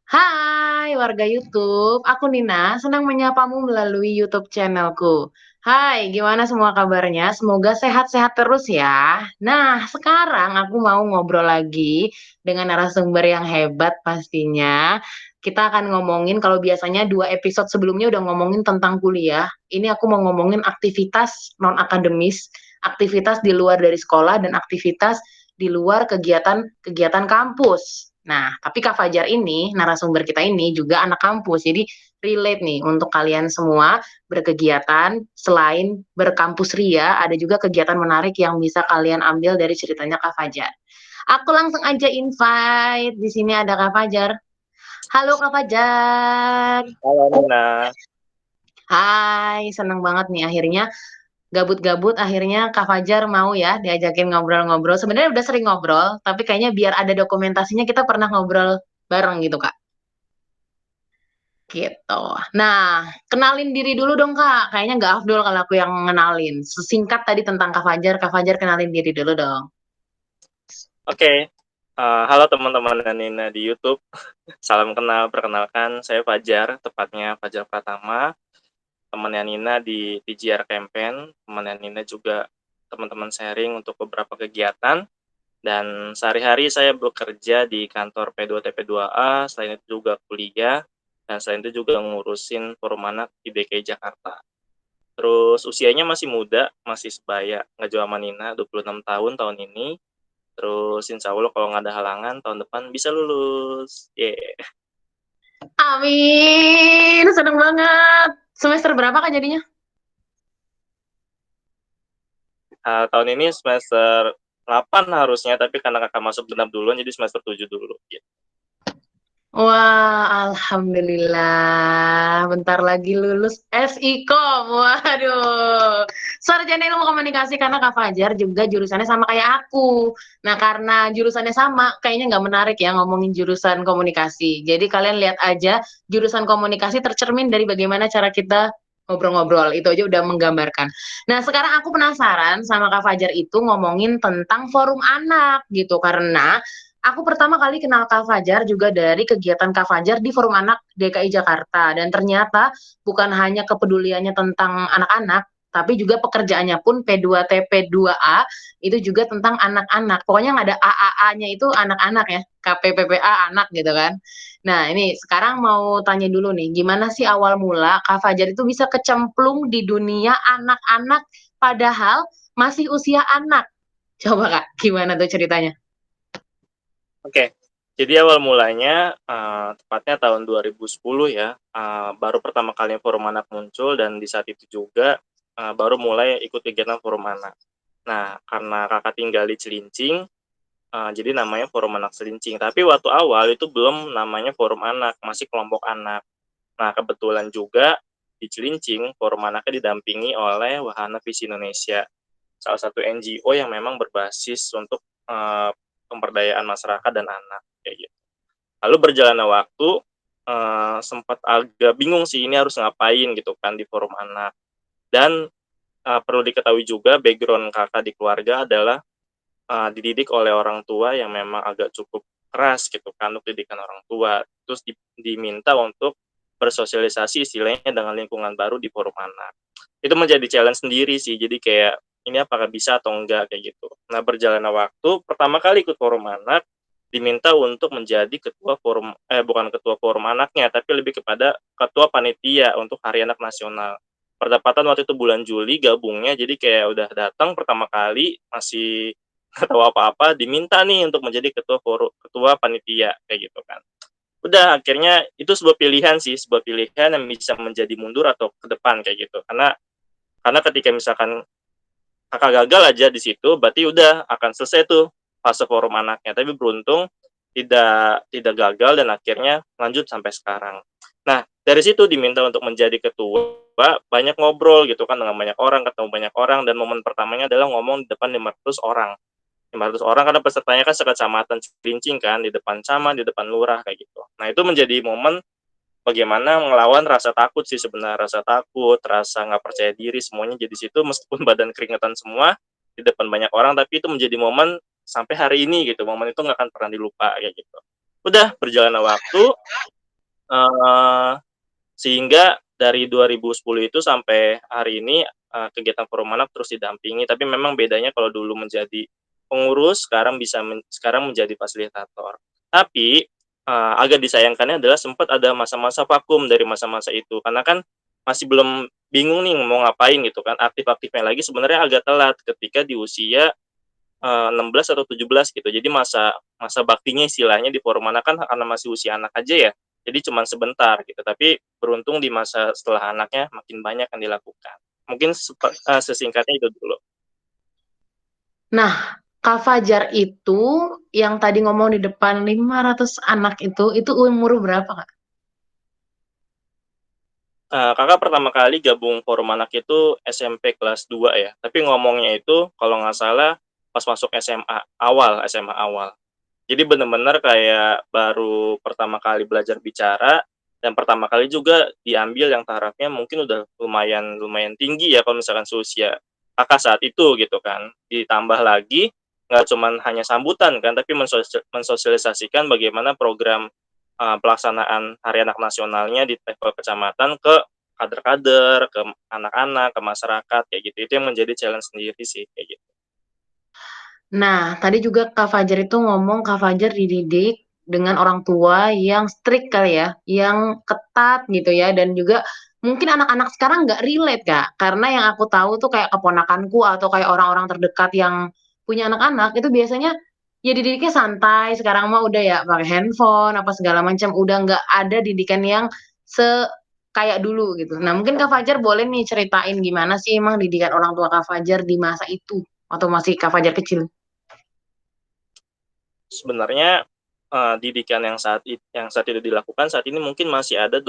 Hai warga YouTube, aku Nina, senang menyapamu melalui YouTube channelku. Hai, gimana semua kabarnya? Semoga sehat-sehat terus ya. Nah, sekarang aku mau ngobrol lagi dengan narasumber yang hebat pastinya. Kita akan ngomongin, kalau biasanya 2 episode sebelumnya udah ngomongin tentang kuliah. Ini aku mau ngomongin aktivitas non-akademis, aktivitas di luar dari sekolah, dan aktivitas di luar kegiatan-kegiatan kampus. Nah, tapi Kak Fajar ini, narasumber kita ini juga anak kampus, jadi relate nih untuk kalian semua berkegiatan selain berkampus ria, ada juga kegiatan menarik yang bisa kalian ambil dari ceritanya Kak Fajar. Aku langsung aja invite, di sini ada Kak Fajar. Halo Kak Fajar. Halo Nina. Hai, seneng banget nih akhirnya gabut-gabut akhirnya Kak Fajar mau ya diajakin ngobrol-ngobrol. Sebenarnya udah sering ngobrol, tapi kayaknya biar ada dokumentasinya kita pernah ngobrol bareng gitu Kak. Gitu. Nah, kenalin diri dulu dong Kak. Kayaknya nggak afdol kalau aku yang ngenalin. Sesingkat tadi tentang Kak Fajar kenalin diri dulu dong. Oke, halo teman-teman dan Nina di YouTube. Salam kenal, perkenalkan saya Fajar, tepatnya Fajar Pratama, temannya Nina di TGR Campaign, temannya Nina juga teman-teman sharing untuk beberapa kegiatan, dan sehari-hari saya bekerja di kantor P2TP2A, selain itu juga kuliah, dan selain itu juga ngurusin forum anak di DKI Jakarta. Terus usianya masih muda, masih sebaya, nggak jauh sama Nina, 26 tahun tahun ini. Terus insya Allah kalau nggak ada halangan tahun depan bisa lulus. Yeah. Amin, seneng banget. Semester berapa Kak jadinya? Tahun ini semester 8 harusnya, tapi karena kakak masuk genap duluan jadi semester 7 dulu. Gitu. Wah, alhamdulillah. Bentar lagi lulus SIKOM. Waduh. Sarjana Ilmu Komunikasi karena Kak Fajar juga jurusannya sama kayak aku. Nah, karena jurusannya sama, kayaknya nggak menarik ya ngomongin jurusan komunikasi. Jadi kalian lihat aja jurusan komunikasi tercermin dari bagaimana cara kita ngobrol-ngobrol. Itu aja udah menggambarkan. Nah, sekarang aku penasaran sama Kak Fajar itu ngomongin tentang forum anak gitu. Karena aku pertama kali kenal Kak Fajar juga dari kegiatan Kak Fajar di Forum Anak DKI Jakarta. Dan ternyata bukan hanya kepeduliannya tentang anak-anak, tapi juga pekerjaannya pun P2TP2A itu juga tentang anak-anak. Pokoknya yang ada AAA-nya itu anak-anak ya, KPPPA anak gitu kan. Nah ini sekarang mau tanya dulu nih, gimana sih awal mula Kak Fajar itu bisa kecemplung di dunia anak-anak padahal masih usia anak? Coba Kak, gimana tuh ceritanya? Oke, jadi awal mulanya tepatnya tahun 2010 ya, baru pertama kali forum anak muncul dan di saat itu juga baru mulai ikut kegiatan forum anak. Nah, karena kakak tinggal di Cilincing, jadi namanya forum anak Cilincing. Tapi waktu awal itu belum namanya forum anak, masih kelompok anak. Nah, kebetulan juga di Cilincing, forum anaknya didampingi oleh Wahana Visi Indonesia, salah satu NGO yang memang berbasis untuk pemberdayaan masyarakat dan anak. Kayak gitu. Lalu berjalannya waktu, sempat agak bingung sih ini harus ngapain gitu kan di forum anak. Dan perlu diketahui juga background kakak di keluarga adalah dididik oleh orang tua yang memang agak cukup keras gitu kan untuk didikan orang tua. Terus diminta untuk bersosialisasi istilahnya dengan lingkungan baru di forum anak. Itu menjadi challenge sendiri sih. Jadi kayak ini apakah bisa atau enggak kayak gitu. Nah, berjalannya waktu, pertama kali ikut forum anak diminta untuk menjadi ketua forum bukan ketua forum anaknya, tapi lebih kepada ketua panitia untuk Hari Anak Nasional. Pertepatan waktu itu bulan Juli gabungnya, jadi kayak udah datang pertama kali masih nggak tahu apa-apa, diminta nih untuk menjadi ketua panitia kayak gitu kan. Udah akhirnya itu sebuah pilihan sih, sebuah pilihan yang bisa menjadi mundur atau ke depan kayak gitu. Karena ketika misalkan kakak gagal aja di situ, berarti udah akan selesai tuh fase forum anaknya. Tapi beruntung tidak gagal dan akhirnya lanjut sampai sekarang. Nah, dari situ diminta untuk menjadi ketua, banyak ngobrol gitu kan dengan banyak orang, ketemu banyak orang, dan momen pertamanya adalah ngomong di depan 500 orang. 500 orang karena pesertanya kan sekecamatan Cilincing kan, di depan camat, di depan lurah kayak gitu. Nah, itu menjadi momen bagaimana melawan rasa takut sih sebenarnya, rasa takut, rasa nggak percaya diri, semuanya jadi situ meskipun badan keringetan semua di depan banyak orang, tapi itu menjadi momen sampai hari ini gitu, momen itu nggak akan pernah dilupa kayak gitu. Udah berjalan waktu, eee, sehingga dari 2010 itu sampai hari ini, kegiatan forum anak terus didampingi, tapi memang bedanya kalau dulu menjadi pengurus, sekarang menjadi fasilitator. Tapi, agak disayangkannya adalah sempat ada masa-masa vakum dari masa-masa itu, karena kan masih belum bingung nih mau ngapain gitu kan, aktif-aktifnya lagi sebenarnya agak telat ketika di usia 16 atau 17 gitu. Jadi masa masa baktinya istilahnya di forum anak kan karena masih usia anak aja ya, jadi cuman sebentar gitu. Tapi beruntung di masa setelah anaknya makin banyak yang dilakukan. Mungkin sesingkatnya itu dulu. Nah, Kak Fajar itu yang tadi ngomong di depan 500 anak itu umur berapa, Kak? Kakak pertama kali gabung forum anak itu SMP kelas 2 ya, tapi ngomongnya itu kalau nggak salah pas masuk SMA awal. Jadi bener-bener kayak baru pertama kali belajar bicara, dan pertama kali juga diambil yang tarafnya mungkin udah lumayan lumayan tinggi ya kalau misalkan seusia Kakak saat itu gitu kan. Ditambah lagi, nggak cuman hanya sambutan kan, tapi mensosialisasikan bagaimana program, pelaksanaan Hari Anak Nasionalnya di level kecamatan ke kader-kader, ke anak-anak, ke masyarakat kayak gitu. Itu yang menjadi challenge sendiri sih, kayak gitu. Nah, tadi juga Kak Fajar itu ngomong Kak Fajar dididik dengan orang tua yang strict kali ya, yang ketat gitu ya, dan juga mungkin anak-anak sekarang nggak relate Kak, karena yang aku tahu tuh kayak keponakanku atau kayak orang-orang terdekat yang punya anak-anak itu biasanya ya dididiknya santai, sekarang mah udah ya pakai handphone apa segala macam, udah nggak ada didikan yang kayak dulu gitu. Nah, mungkin Kak Fajar boleh nih ceritain gimana sih emang didikan orang tua Kak Fajar di masa itu atau masih Kak Fajar kecil? Sebenarnya, didikan yang saat itu dilakukan saat ini mungkin masih ada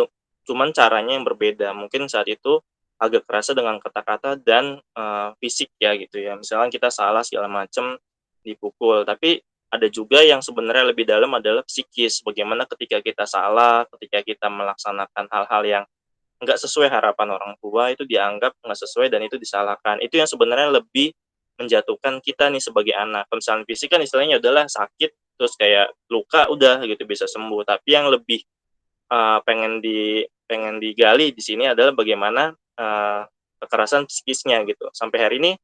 cuman caranya yang berbeda. Mungkin saat itu agak kerasa dengan kata-kata dan, fisik ya gitu ya. Misalnya kita salah segala macam, dipukul. Tapi ada juga yang sebenarnya lebih dalam adalah psikis. Bagaimana ketika kita salah, ketika kita melaksanakan hal-hal yang nggak sesuai harapan orang tua, itu dianggap nggak sesuai dan itu disalahkan. Itu yang sebenarnya lebih menjatuhkan kita nih sebagai anak. Kalau misalnya fisik kan istilahnya adalah sakit, terus kayak luka udah gitu bisa sembuh. Tapi yang lebih, pengen digali di sini adalah bagaimana, kekerasan psikisnya gitu. Sampai hari ini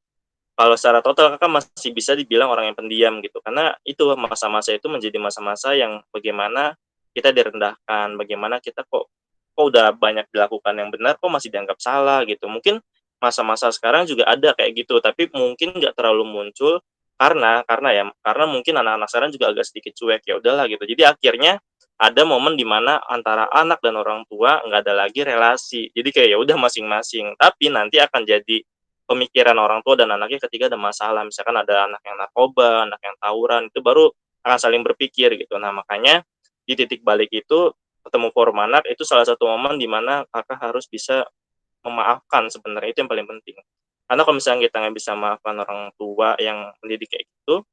kalau secara total Kakak masih bisa dibilang orang yang pendiam gitu, karena itu masa-masa itu menjadi masa-masa yang bagaimana kita direndahkan, bagaimana kita kok kok udah banyak dilakukan yang benar, kok masih dianggap salah gitu. Mungkin masa-masa sekarang juga ada kayak gitu, tapi mungkin nggak terlalu muncul karena mungkin anak-anak sekarang juga agak sedikit cuek, ya udahlah gitu. Jadi akhirnya ada momen di mana antara anak dan orang tua nggak ada lagi relasi. Jadi kayak ya udah masing-masing, tapi nanti akan jadi pemikiran orang tua dan anaknya ketika ada masalah, misalkan ada anak yang narkoba, anak yang tawuran, itu baru akan saling berpikir gitu. Nah, makanya di titik balik itu ketemu forum anak itu salah satu momen di mana Kakak harus bisa memaafkan sebenarnya, itu yang paling penting. Karena kalau misalnya kita nggak bisa maafkan orang tua yang mendidik kayak gitu,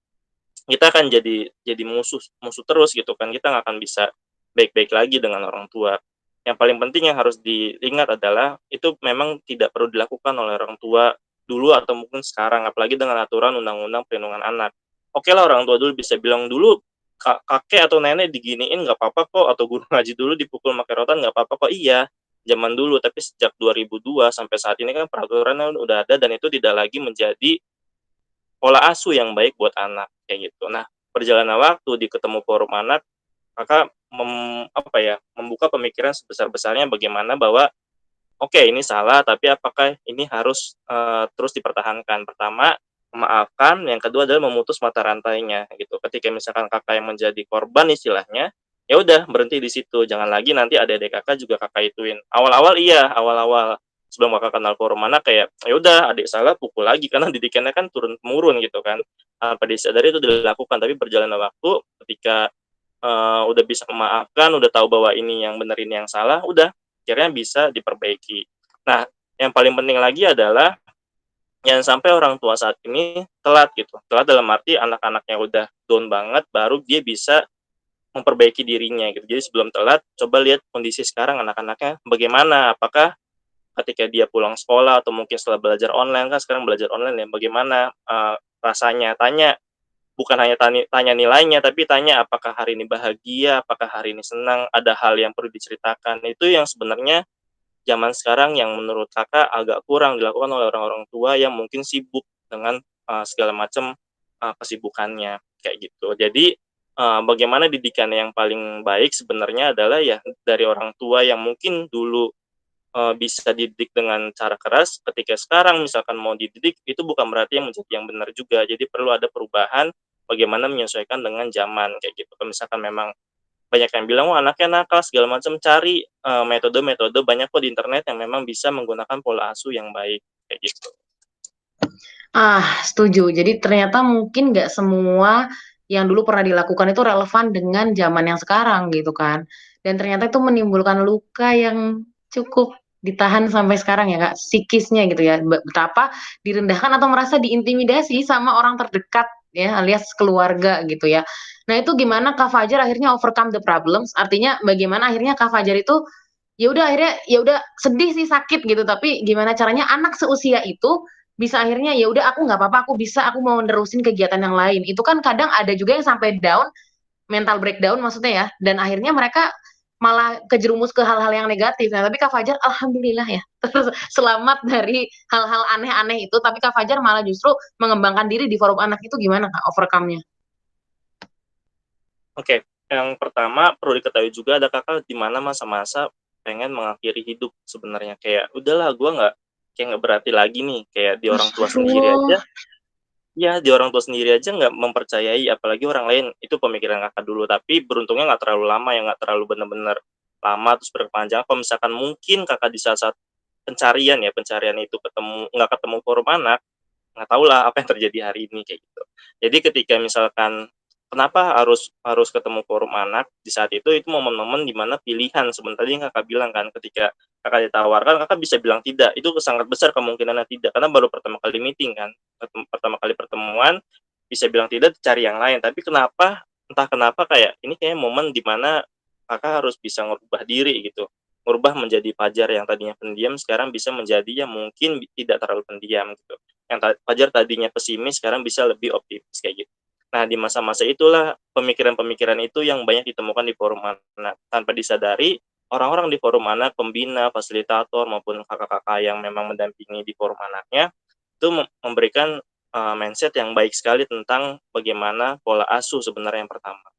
kita akan jadi musuh musuh terus gitu kan, kita nggak akan bisa baik-baik lagi dengan orang tua. Yang paling penting yang harus diingat adalah, itu memang tidak perlu dilakukan oleh orang tua dulu atau mungkin sekarang, apalagi dengan aturan undang-undang perlindungan anak. Oke lah orang tua dulu bisa bilang, "Dulu kakek atau nenek diginiin nggak apa-apa kok," atau guru ngaji dulu dipukul pakai rotan nggak apa-apa kok. Iya, zaman dulu, tapi sejak 2002 sampai saat ini kan peraturannya udah ada dan itu tidak lagi menjadi pola asuh yang baik buat anak, kayak gitu. Nah, perjalanan waktu di ketemu forum anak, Kakak apa ya, membuka pemikiran sebesar-besarnya bagaimana bahwa, oke ini salah, tapi apakah ini harus, terus dipertahankan. Pertama, memaafkan, yang kedua adalah memutus mata rantainya, gitu. Ketika misalkan Kakak yang menjadi korban istilahnya, ya udah berhenti di situ, jangan lagi nanti adik-adik Kakak juga Kakak ituin. Awal-awal iya, awal-awal sebelum Kakak kenal forum anak kayak, ya udah adik salah pukul lagi, karena didikannya kan turun-temurun gitu kan. Tanpa disadari itu dilakukan, tapi berjalannya waktu ketika, udah bisa memaafkan, udah tahu bahwa ini yang benar, ini yang salah, udah akhirnya bisa diperbaiki. Nah, yang paling penting lagi adalah jangan sampai orang tua saat ini telat gitu. Telat dalam arti anak-anaknya udah down banget, baru dia bisa memperbaiki dirinya gitu. Jadi sebelum telat, coba lihat kondisi sekarang anak-anaknya bagaimana. Apakah ketika dia pulang sekolah atau mungkin setelah belajar online, kan sekarang belajar online ya, bagaimana, rasanya. Tanya bukan hanya tanya nilainya, tapi tanya apakah hari ini bahagia, apakah hari ini senang, ada hal yang perlu diceritakan. Itu yang sebenarnya zaman sekarang yang menurut Kakak agak kurang dilakukan oleh orang-orang tua yang mungkin sibuk dengan, segala macam, kesibukannya, kayak gitu. Jadi, bagaimana didikan yang paling baik sebenarnya adalah ya dari orang tua yang mungkin dulu, bisa dididik dengan cara keras, ketika sekarang misalkan mau dididik, itu bukan berarti yang menjadi yang benar juga. Jadi perlu ada perubahan, bagaimana menyesuaikan dengan zaman, kayak gitu. Kalau misalkan memang banyak yang bilang, "Wah, anaknya nakal," segala macam, cari, metode-metode banyak kok di internet yang memang bisa menggunakan pola asuh yang baik, kayak gitu. Setuju. Jadi ternyata mungkin nggak semua yang dulu pernah dilakukan itu relevan dengan zaman yang sekarang gitu kan. Dan ternyata itu menimbulkan luka yang cukup ditahan sampai sekarang ya Kak, psikisnya gitu ya. Betapa direndahkan atau merasa diintimidasi sama orang terdekat ya, alias keluarga gitu ya. Nah itu gimana Kak Fajar akhirnya overcome the problems? Artinya bagaimana akhirnya Kak Fajar itu ya udah akhirnya ya udah sedih sih sakit gitu, tapi gimana caranya anak seusia itu bisa akhirnya, "Ya udah aku nggak apa-apa, aku bisa, aku mau nerusin kegiatan yang lain." Itu kan kadang ada juga yang sampai down, mental breakdown maksudnya ya, dan akhirnya mereka malah kejerumus ke hal-hal yang negatif. Nah, tapi Kak Fajar alhamdulillah ya, selamat dari hal-hal aneh-aneh itu, tapi Kak Fajar malah justru mengembangkan diri di forum anak itu gimana Kak overcome-nya? Oke, yang pertama perlu diketahui juga ada Kakak di mana masa-masa pengen mengakhiri hidup sebenarnya, kayak, "Udahlah gua nggak berarti lagi nih," kayak di orang tua sendiri Astagfirullah. aja ya di orang tua sendiri aja nggak mempercayai, apalagi orang lain, itu pemikiran Kakak dulu, tapi beruntungnya nggak terlalu lama ya, nggak terlalu bener-bener lama terus berkepanjangan. Kalau misalkan mungkin Kakak di saat-saat pencarian itu nggak ketemu forum anak, nggak tahulah apa yang terjadi hari ini, kayak gitu. Jadi ketika misalkan kenapa harus harus ketemu forum anak di saat itu momen-momen di mana pilihan sebentar tadi yang Kakak bilang kan, ketika Kakak ditawarkan, Kakak bisa bilang tidak, itu sangat besar kemungkinannya tidak, karena baru pertama kali meeting kan, pertama kali pertemuan, bisa bilang tidak, cari yang lain. Tapi entah kenapa kayak, ini kayaknya momen di mana Kakak harus bisa ngerubah diri gitu, ngerubah menjadi Fajar yang tadinya pendiam, sekarang bisa menjadi yang mungkin tidak terlalu pendiam gitu. Yang Fajar tadinya pesimis sekarang bisa lebih optimis kayak gitu. Nah, di masa-masa itulah pemikiran-pemikiran itu yang banyak ditemukan di forum anak. Tanpa disadari, orang-orang di forum anak, pembina, fasilitator maupun kakak-kakak yang memang mendampingi di forum anaknya itu memberikan mindset yang baik sekali tentang bagaimana pola asuh sebenarnya yang pertama.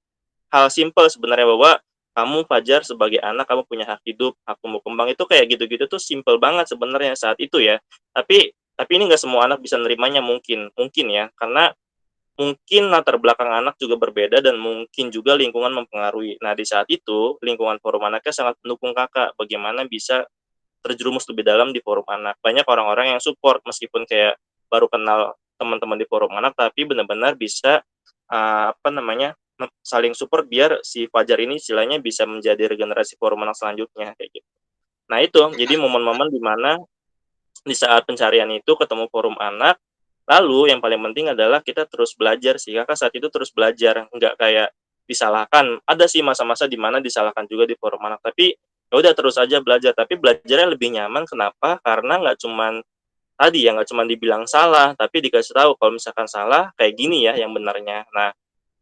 Hal simpel sebenarnya bahwa kamu Fajar sebagai anak kamu punya hak hidup, hak tumbuh kembang itu kayak gitu-gitu tuh simpel banget sebenarnya saat itu ya. Tapi ini nggak semua anak bisa nerimanya mungkin mungkin ya, karena mungkin latar belakang anak juga berbeda dan mungkin juga lingkungan mempengaruhi. Nah, di saat itu lingkungan forum anaknya sangat mendukung Kakak bagaimana bisa terjerumus lebih dalam di forum anak. Banyak orang-orang yang support meskipun kayak baru kenal teman-teman di forum anak, tapi benar-benar bisa, apa namanya, saling support biar si Fajar ini istilahnya bisa menjadi regenerasi forum anak selanjutnya, kayak gitu. Nah itu, jadi momen-momen di mana di saat pencarian itu ketemu forum anak, lalu yang paling penting adalah kita terus belajar sih, Kakak saat itu terus belajar, nggak kayak disalahkan. Ada sih masa-masa di mana disalahkan juga di forum anak, tapi ya udah terus aja belajar, tapi belajarnya lebih nyaman kenapa? Karena nggak cuman tadi ya, nggak cuman dibilang salah, tapi dikasih tahu kalau misalkan salah kayak gini ya yang benarnya. Nah,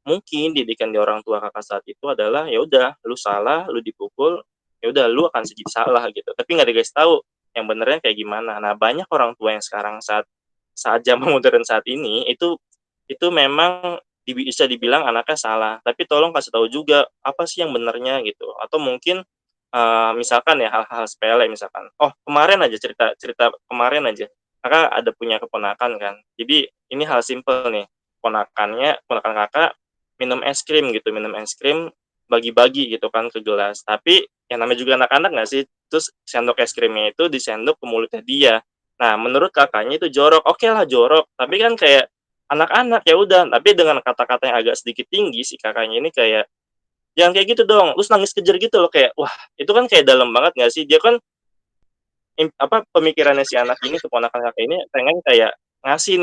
mungkin didikan di orang tua Kakak saat itu adalah, ya udah lu salah, lu dipukul, ya udah lu akan jadi salah gitu, tapi nggak dikasih tahu yang benernya kayak gimana. Nah, banyak orang tua yang sekarang saat saat zaman modern saat ini itu memang bisa dibilang anaknya salah, tapi tolong kasih tahu juga apa sih yang benernya gitu. Atau mungkin, misalkan ya hal-hal sepele misalkan, oh kemarin aja cerita cerita kemarin aja, Kakak ada punya keponakan kan, jadi ini hal simpel nih, keponakan Kakak minum es krim gitu, minum es krim bagi-bagi gitu kan ke gelas, tapi yang namanya juga anak-anak nggak sih, terus sendok es krimnya itu disendok ke mulutnya dia. Nah, menurut Kakaknya itu jorok, oke lah jorok, tapi kan kayak anak-anak, ya udah, tapi dengan kata-kata yang agak sedikit tinggi si Kakaknya ini kayak, "Jangan kayak gitu dong," terus nangis kejer gitu loh, kayak wah itu kan kayak dalam banget nggak sih? Dia kan pemikirannya si anak ini, keponakan Kakak ini pengen kayak ngasih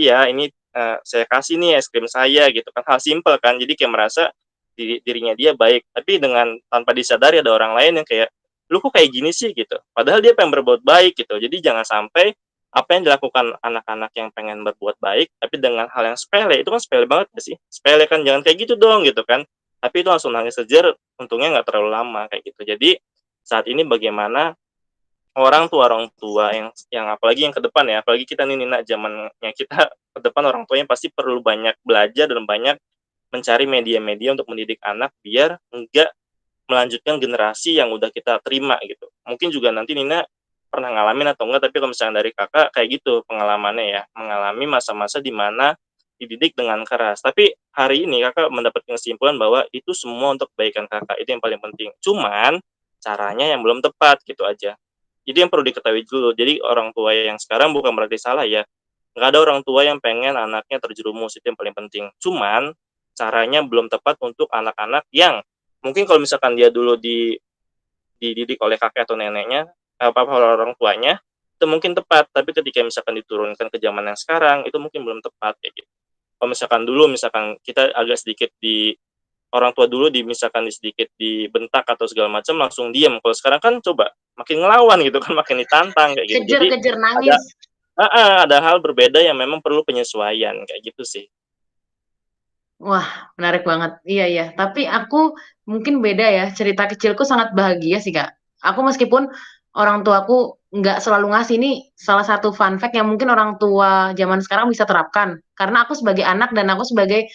ya, ini, saya kasih nih es krim saya gitu kan, hal simpel kan, jadi kayak merasa dirinya dia baik, tapi dengan tanpa disadari ada orang lain yang kayak, "Lu kok kayak gini sih?" Gitu. Padahal dia pengen berbuat baik gitu. Jadi jangan sampai apa yang dilakukan anak-anak yang pengen berbuat baik, tapi dengan hal yang sepele, itu kan sepele banget nggak sih? Sepele kan, jangan kayak gitu dong gitu kan. Tapi itu langsung nangis sejer, untungnya nggak terlalu lama kayak gitu. Jadi saat ini bagaimana orang tua yang apalagi yang ke depan ya, apalagi kita nih Nina, zamannya kita ke depan orang tuanya pasti perlu banyak belajar dan banyak mencari media-media untuk mendidik anak biar enggak melanjutkan generasi yang udah kita terima gitu. Mungkin juga nanti Nina pernah ngalamin atau enggak, tapi kalau misalnya dari Kakak kayak gitu pengalamannya ya, mengalami masa-masa di mana dididik dengan keras. Tapi hari ini Kakak mendapatkan kesimpulan bahwa itu semua untuk kebaikan Kakak, itu yang paling penting. Cuman caranya yang belum tepat gitu aja. Jadi yang perlu diketahui dulu, jadi orang tua yang sekarang bukan berarti salah ya. Nggak ada orang tua yang pengen anaknya terjerumus, itu yang paling penting. Cuman caranya belum tepat untuk anak-anak yang mungkin kalau misalkan dia dulu dididik oleh kakek atau neneknya, apa orang tuanya, itu mungkin tepat. Tapi ketika misalkan diturunkan ke zaman yang sekarang, itu mungkin belum tepat kayak gitu. Kalau misalkan dulu misalkan kita agak sedikit di orang tua dulu misalkan sedikit dibentak atau segala macam langsung diam. Kalau sekarang kan coba makin ngelawan gitu kan, makin ditantang kayak gitu. Jadi Kejar-kejar ada nangis. ada hal berbeda yang memang perlu penyesuaian kayak gitu sih. Wah, menarik banget. Iya, iya. Tapi aku mungkin beda ya. Cerita kecilku sangat bahagia sih, Kak. Aku meskipun orang tuaku nggak selalu ngasih ini salah satu fun fact yang mungkin orang tua zaman sekarang bisa terapkan. Karena aku sebagai anak dan aku sebagai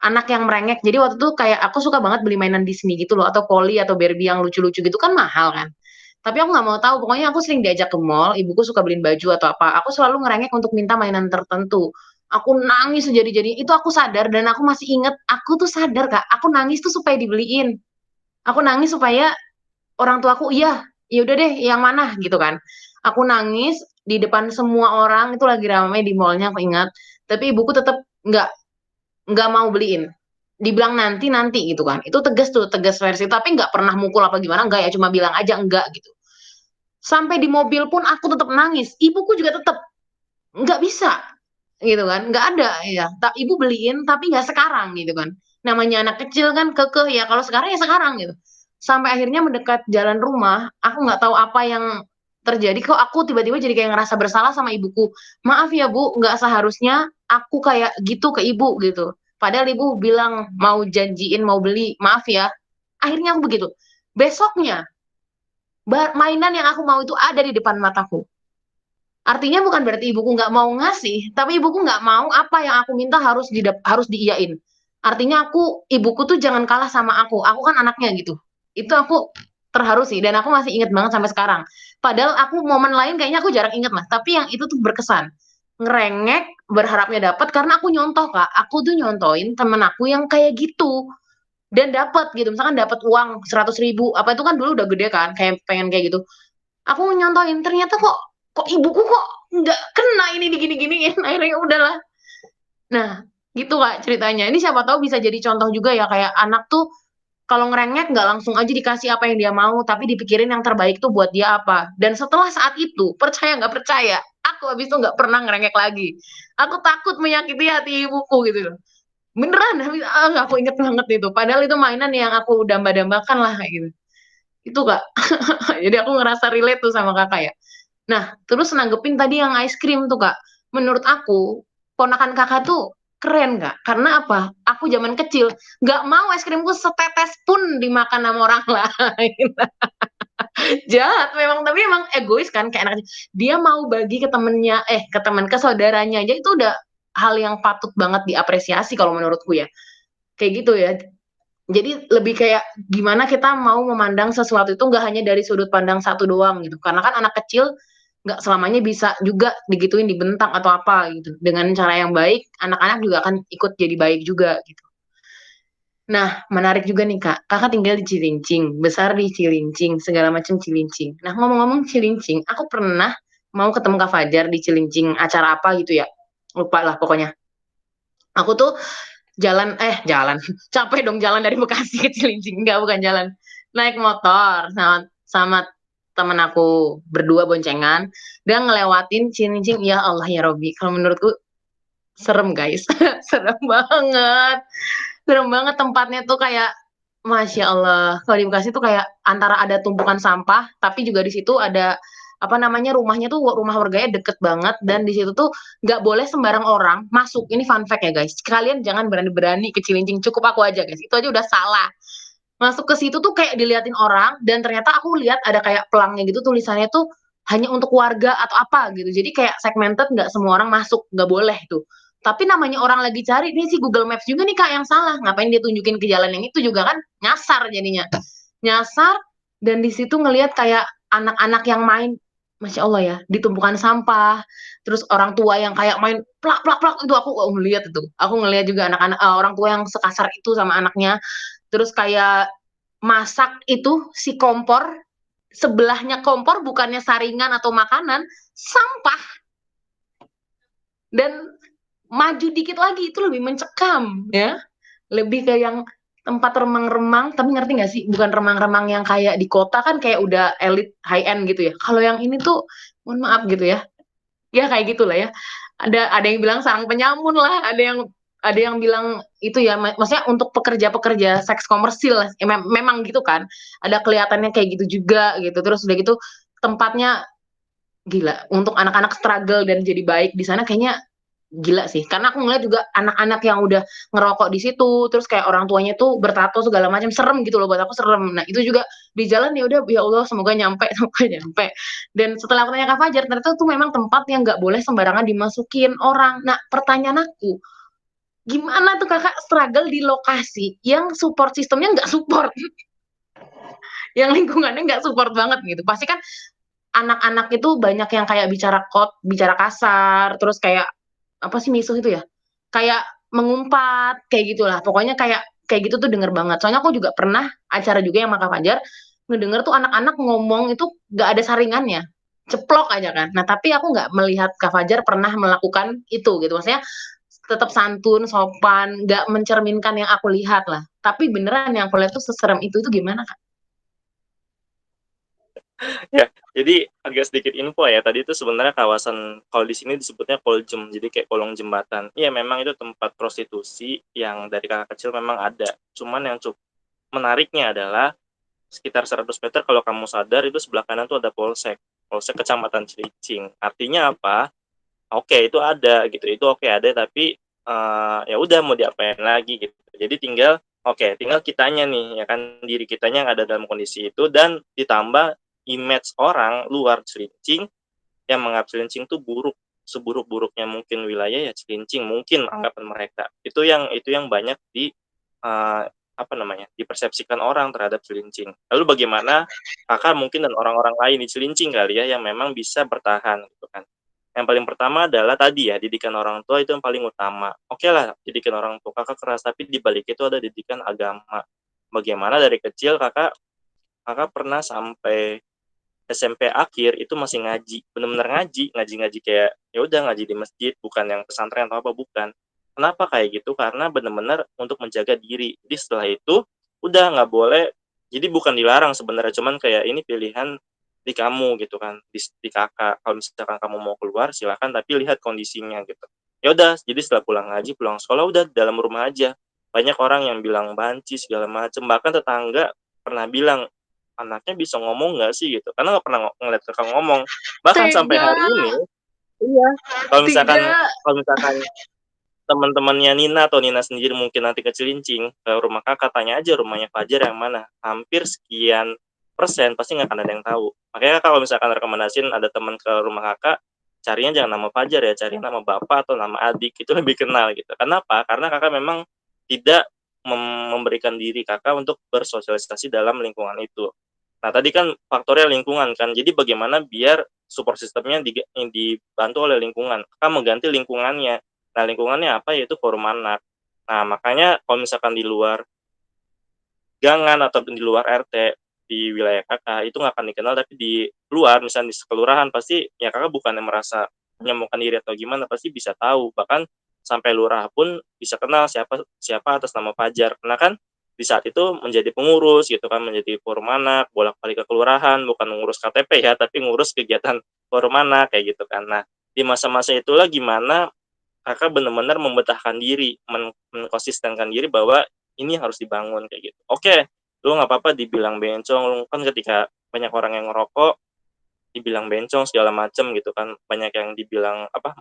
anak yang merengek. Jadi waktu itu kayak aku suka banget beli mainan Disney gitu loh. Atau Polly atau Barbie yang lucu-lucu gitu kan mahal kan. Tapi aku nggak mau tahu. Pokoknya aku sering diajak ke mall. Ibuku suka beliin baju atau apa. Aku selalu ngerengek untuk minta mainan tertentu. Aku nangis sejadi-jadi. Itu aku sadar dan aku masih inget. Aku tuh sadar kak. Aku nangis tuh supaya dibeliin. Aku nangis supaya orang tuaku iya. Ya udah deh, yang mana gitu kan. Aku nangis di depan semua orang. Itu lagi ramai di mallnya aku ingat. Tapi ibuku tetap nggak mau beliin. Dibilang nanti nanti gitu kan. Itu tegas tuh, tegas versi. Tapi nggak pernah mukul apa gimana. Nggak ya, cuma bilang aja enggak gitu. Sampai di mobil pun aku tetap nangis. Ibuku juga tetap nggak bisa gitu kan, nggak ada ya. Ibu beliin tapi nggak sekarang gitu kan. Namanya anak kecil kan kekeh ya. Kalau sekarang ya sekarang gitu. Sampai akhirnya mendekat jalan rumah, aku nggak tahu apa yang terjadi. Kok aku tiba-tiba jadi kayak ngerasa bersalah sama ibuku. Maaf ya bu, nggak seharusnya aku kayak gitu ke ibu gitu. Padahal ibu bilang mau janjiin mau beli. Maaf ya. Akhirnya aku begitu. Besoknya mainan yang aku mau itu ada di depan mataku. Artinya bukan berarti ibuku nggak mau ngasih, tapi ibuku nggak mau apa yang aku minta harus diiyain. Artinya ibuku tuh jangan kalah sama aku. Aku kan anaknya gitu. Itu aku terharu sih, dan aku masih inget banget sampai sekarang. Padahal aku momen lain kayaknya aku jarang inget lah. Tapi yang itu tuh berkesan. Ngerengek, berharapnya dapat karena aku nyontoh kak. Aku tuh nyontoin temen aku yang kayak gitu dan dapat gitu. Misalkan dapat uang 100.000, apa itu kan dulu udah gede kan, kayak pengen kayak gitu. Aku nyontohin ternyata kok ibuku kok nggak kena ini digini-giniin. Akhirnya ya udahlah. Nah gitu kak ceritanya. Ini siapa tahu bisa jadi contoh juga ya, kayak anak tuh kalau ngerengek nggak langsung aja dikasih apa yang dia mau, tapi dipikirin yang terbaik tuh buat dia apa. Dan setelah saat itu, percaya nggak percaya, aku habis itu nggak pernah ngerengek lagi. Aku takut menyakiti hati ibuku gitu loh. Beneran, aku inget banget itu. Padahal itu mainan yang aku damba-dambakan lah kayak gitu. Itu kak. Jadi aku ngerasa relate tuh sama kakak ya. Nah, terus nanggepin tadi yang ice cream tuh, Kak. Menurut aku, ponakan kakak tuh keren, Kak. Karena apa? Aku zaman kecil nggak mau es krimku setetes pun dimakan sama orang lain. Jahat memang, tapi emang egois kan, kayak anak kecil. Dia mau bagi ke temennya, ke saudaranya aja itu udah hal yang patut banget diapresiasi kalau menurutku ya. Kayak gitu ya. Jadi lebih kayak gimana kita mau memandang sesuatu itu nggak hanya dari sudut pandang satu doang gitu. Karena kan anak kecil nggak selamanya bisa juga digituin, dibentak atau apa gitu. Dengan cara yang baik, anak-anak juga akan ikut jadi baik juga gitu. Nah, menarik juga nih Kak. Kakak tinggal di Cilincing, besar di Cilincing, segala macam Cilincing. Nah, ngomong-ngomong Cilincing, aku pernah mau ketemu Kak Fajar di Cilincing, acara apa gitu ya. Lupa lah pokoknya. Aku tuh jalan, capek dong jalan dari Bekasi ke Cilincing. Enggak, bukan jalan. Naik motor sama temen aku berdua boncengan dan ngelewatin Cilincing. Ya Allah ya Robi, kalau menurutku serem guys. Serem banget. Serem banget tempatnya tuh kayak Masya Allah. Kalau di Bekasi tuh kayak antara ada tumpukan sampah, tapi juga di situ ada apa namanya, rumahnya tuh rumah warganya deket banget, dan di situ tuh nggak boleh sembarang orang masuk. Ini fun fact ya guys. Kalian jangan berani-berani ke Cilincing, cukup aku aja guys. Itu aja udah salah. Masuk ke situ tuh kayak diliatin orang, dan ternyata aku lihat ada kayak pelangnya gitu, tulisannya tuh hanya untuk warga atau apa gitu. Jadi kayak segmented, nggak semua orang masuk, nggak boleh tuh. Tapi namanya orang lagi cari, ini sih Google Maps juga nih Kak yang salah. Ngapain dia tunjukin ke jalan yang itu juga kan nyasar jadinya. Nyasar, dan di situ ngelihat kayak anak-anak yang main, Masya Allah ya, di tumpukan sampah. Terus orang tua yang kayak main plak plak plak, itu aku ngeliat itu. Aku ngeliat juga anak-anak, orang tua yang sekasar itu sama anaknya. Terus kayak masak itu si kompor, sebelahnya kompor bukannya saringan atau makanan, sampah. Dan maju dikit lagi itu lebih mencekam ya, lebih ke yang tempat remang-remang, tapi ngerti nggak sih, bukan remang-remang yang kayak di kota kan kayak udah elit high end gitu ya. Kalau yang ini tuh mohon maaf gitu ya, ya kayak gitulah ya. Ada yang bilang sarang penyamun lah, ada yang bilang itu ya, maksudnya untuk pekerja-pekerja seks komersil lah. Ya, memang gitu kan, ada kelihatannya kayak gitu juga gitu. Terus udah gitu tempatnya gila untuk anak-anak struggle dan jadi baik di sana, kayaknya gila sih. Karena aku ngeliat juga anak-anak yang udah ngerokok di situ, terus kayak orang tuanya tuh bertato segala macam, serem gitu loh, buat aku serem. Nah itu juga di jalan, ya udah, ya Allah semoga nyampe semoga nyampe. Dan setelah aku tanya Kak Fajar, ternyata tuh memang tempat yang nggak boleh sembarangan dimasukin orang. Nah pertanyaan aku, gimana tuh kakak struggle di lokasi yang support sistemnya nggak support, yang lingkungannya nggak support banget gitu. Pasti kan anak-anak itu banyak yang kayak bicara kasar, terus kayak apa sih misuh itu ya? Kayak mengumpat, kayak gitulah. Pokoknya kayak kayak gitu tuh denger banget. Soalnya aku juga pernah acara juga yang Maka Fajar, ngedenger tuh anak-anak ngomong itu gak ada saringannya. Ceplok aja kan. Nah, tapi aku nggak melihat Kak Fajar pernah melakukan itu gitu. Maksudnya tetap santun, sopan, nggak mencerminkan yang aku lihat lah. Tapi beneran yang aku lihat tuh seserem itu gimana Kak? Ya, jadi agak sedikit info ya. Tadi itu sebenarnya kawasan, kalau di sini disebutnya Koljem, jadi kayak kolong jembatan. Iya, memang itu tempat prostitusi yang dari kakak kecil memang ada. Cuman yang cukup menariknya adalah sekitar 100 meter kalau kamu sadar itu sebelah kanan tuh ada polsek. Polsek Kecamatan Cilincing. Artinya apa? Oke, itu ada gitu. Itu oke ada, tapi ya udah mau diapain lagi gitu. Jadi tinggal kitanya nih ya kan, diri kitanya yang ada dalam kondisi itu, dan ditambah image orang luar Cilincing yang menganggap Cilincing tuh buruk, seburuk-buruknya mungkin wilayah ya Cilincing mungkin anggapan mereka. Itu yang banyak apa namanya, dipersepsikan orang terhadap Cilincing. Lalu bagaimana kakak mungkin dan orang-orang lain di Cilincing kali ya yang memang bisa bertahan gitu kan. Yang paling pertama adalah tadi ya, didikan orang tua itu yang paling utama. Oke lah, didikan orang tua kakak keras, tapi di balik itu ada didikan agama. Bagaimana dari kecil kakak kakak pernah sampai SMP akhir itu masih ngaji, benar-benar ngaji kayak ya udah ngaji di masjid, bukan yang pesantren atau apa, bukan. Kenapa kayak gitu? Karena benar-benar untuk menjaga diri. Jadi setelah itu udah nggak boleh. Jadi bukan dilarang sebenarnya, cuman kayak ini pilihan di kamu gitu kan, di kakak. Kalau misalkan kamu mau keluar silakan, tapi lihat kondisinya gitu. Ya udah, jadi setelah pulang ngaji, pulang sekolah udah dalam rumah aja. Banyak orang yang bilang banci segala macam, bahkan tetangga pernah bilang, anaknya bisa ngomong nggak sih gitu, karena nggak pernah ngeliat kakak ngomong. Bahkan sampai Tega, hari ini, iya, kalau misalkan tega. kalau misalkan teman-temannya Nina atau Nina sendiri mungkin nanti ke Cilincing, ke rumah kakak, tanya aja rumahnya Fajar yang mana, hampir sekian persen pasti nggak akan ada yang tahu. Makanya kalau misalkan rekomendasiin ada teman ke rumah kakak, carinya jangan nama Fajar ya, cari nama bapak atau nama adik, itu lebih kenal gitu. Kenapa? Karena kakak memang tidak memberikan diri kakak untuk bersosialisasi dalam lingkungan itu. Nah, tadi kan faktornya lingkungan kan. Jadi bagaimana biar support sistemnya dibantu oleh lingkungan. Kakak mengganti lingkungannya. Nah, lingkungannya apa? Yaitu forum anak. Nah, makanya kalau misalkan di luar gangan atau di luar RT di wilayah kakak itu nggak akan dikenal, tapi di luar misalnya di kelurahan pasti ya kakak bukan yang merasa menyembuhkan diri atau gimana, pasti bisa tahu, bahkan sampai lurah pun bisa kenal siapa siapa atas nama Fajar, karena kan di saat itu menjadi pengurus gitu kan, menjadi forum anak, bolak-balik ke kelurahan, bukan mengurus KTP ya, tapi ngurus kegiatan forum anak kayak gitu kan. Nah, di masa-masa itulah gimana kakak benar-benar membetahkan diri, mengkonsistenkan diri bahwa ini harus dibangun kayak gitu. Oke, lu nggak apa-apa dibilang bencong, kan ketika banyak orang yang ngerokok, dibilang bencong segala macem gitu kan, banyak yang dibilang apa,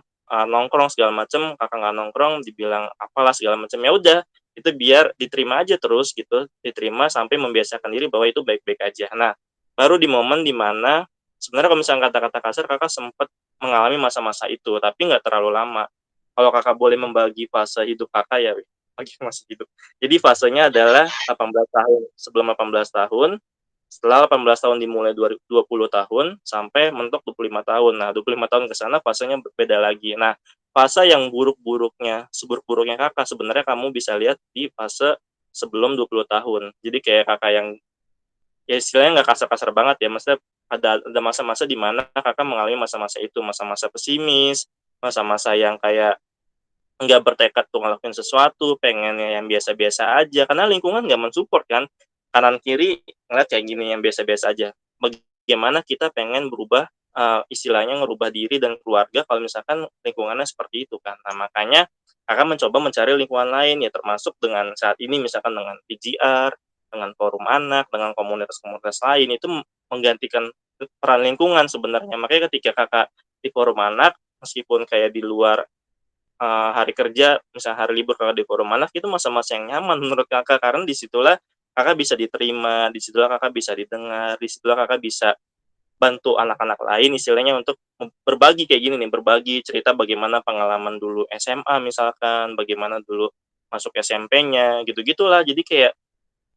nongkrong segala macem, Kakak nggak nongkrong dibilang apalah segala macem, ya udah itu biar diterima aja terus gitu, diterima sampai membiasakan diri bahwa itu baik-baik aja. Nah, baru di momen di mana sebenarnya kalau misalnya kata-kata kasar Kakak sempet mengalami masa-masa itu, tapi nggak terlalu lama. Kalau Kakak boleh membagi fase hidup Kakak ya, bagi masih hidup. Jadi fasenya adalah 18 tahun, sebelum 18 tahun, setelah 18 tahun dimulai 20 tahun, sampai mentok 25 tahun. Nah, 25 tahun ke sana fasenya berbeda lagi. Nah, fase yang buruk-buruknya, seburuk-buruknya Kakak sebenarnya kamu bisa lihat di fase sebelum 20 tahun. Jadi kayak Kakak yang ya istilahnya nggak kasar-kasar banget ya, maksudnya ada masa-masa di mana Kakak mengalami masa-masa itu, masa-masa pesimis, masa-masa yang kayak nggak bertekad untuk ngelakuin sesuatu, pengennya yang biasa-biasa aja, karena lingkungan nggak men-support kan, kanan kiri ngeliat kayak gini yang biasa-biasa aja. Bagaimana kita pengen berubah, istilahnya ngerubah diri dan keluarga kalau misalkan lingkungannya seperti itu kan. Nah, makanya Kakak mencoba mencari lingkungan lain, ya termasuk dengan saat ini misalkan dengan PGR, dengan forum anak, dengan komunitas-komunitas lain, itu menggantikan peran lingkungan sebenarnya. Makanya ketika Kakak di forum anak, meskipun kayak di luar hari kerja, misalnya hari libur Kakak di forum anak, itu masa-masa yang nyaman menurut Kakak, karena di situlah Kakak bisa diterima, di situlah Kakak bisa didengar, di situlah Kakak bisa bantu anak-anak lain istilahnya untuk berbagi kayak gini nih, berbagi cerita bagaimana pengalaman dulu SMA misalkan, bagaimana dulu masuk SMP-nya, gitu-gitulah. Jadi kayak,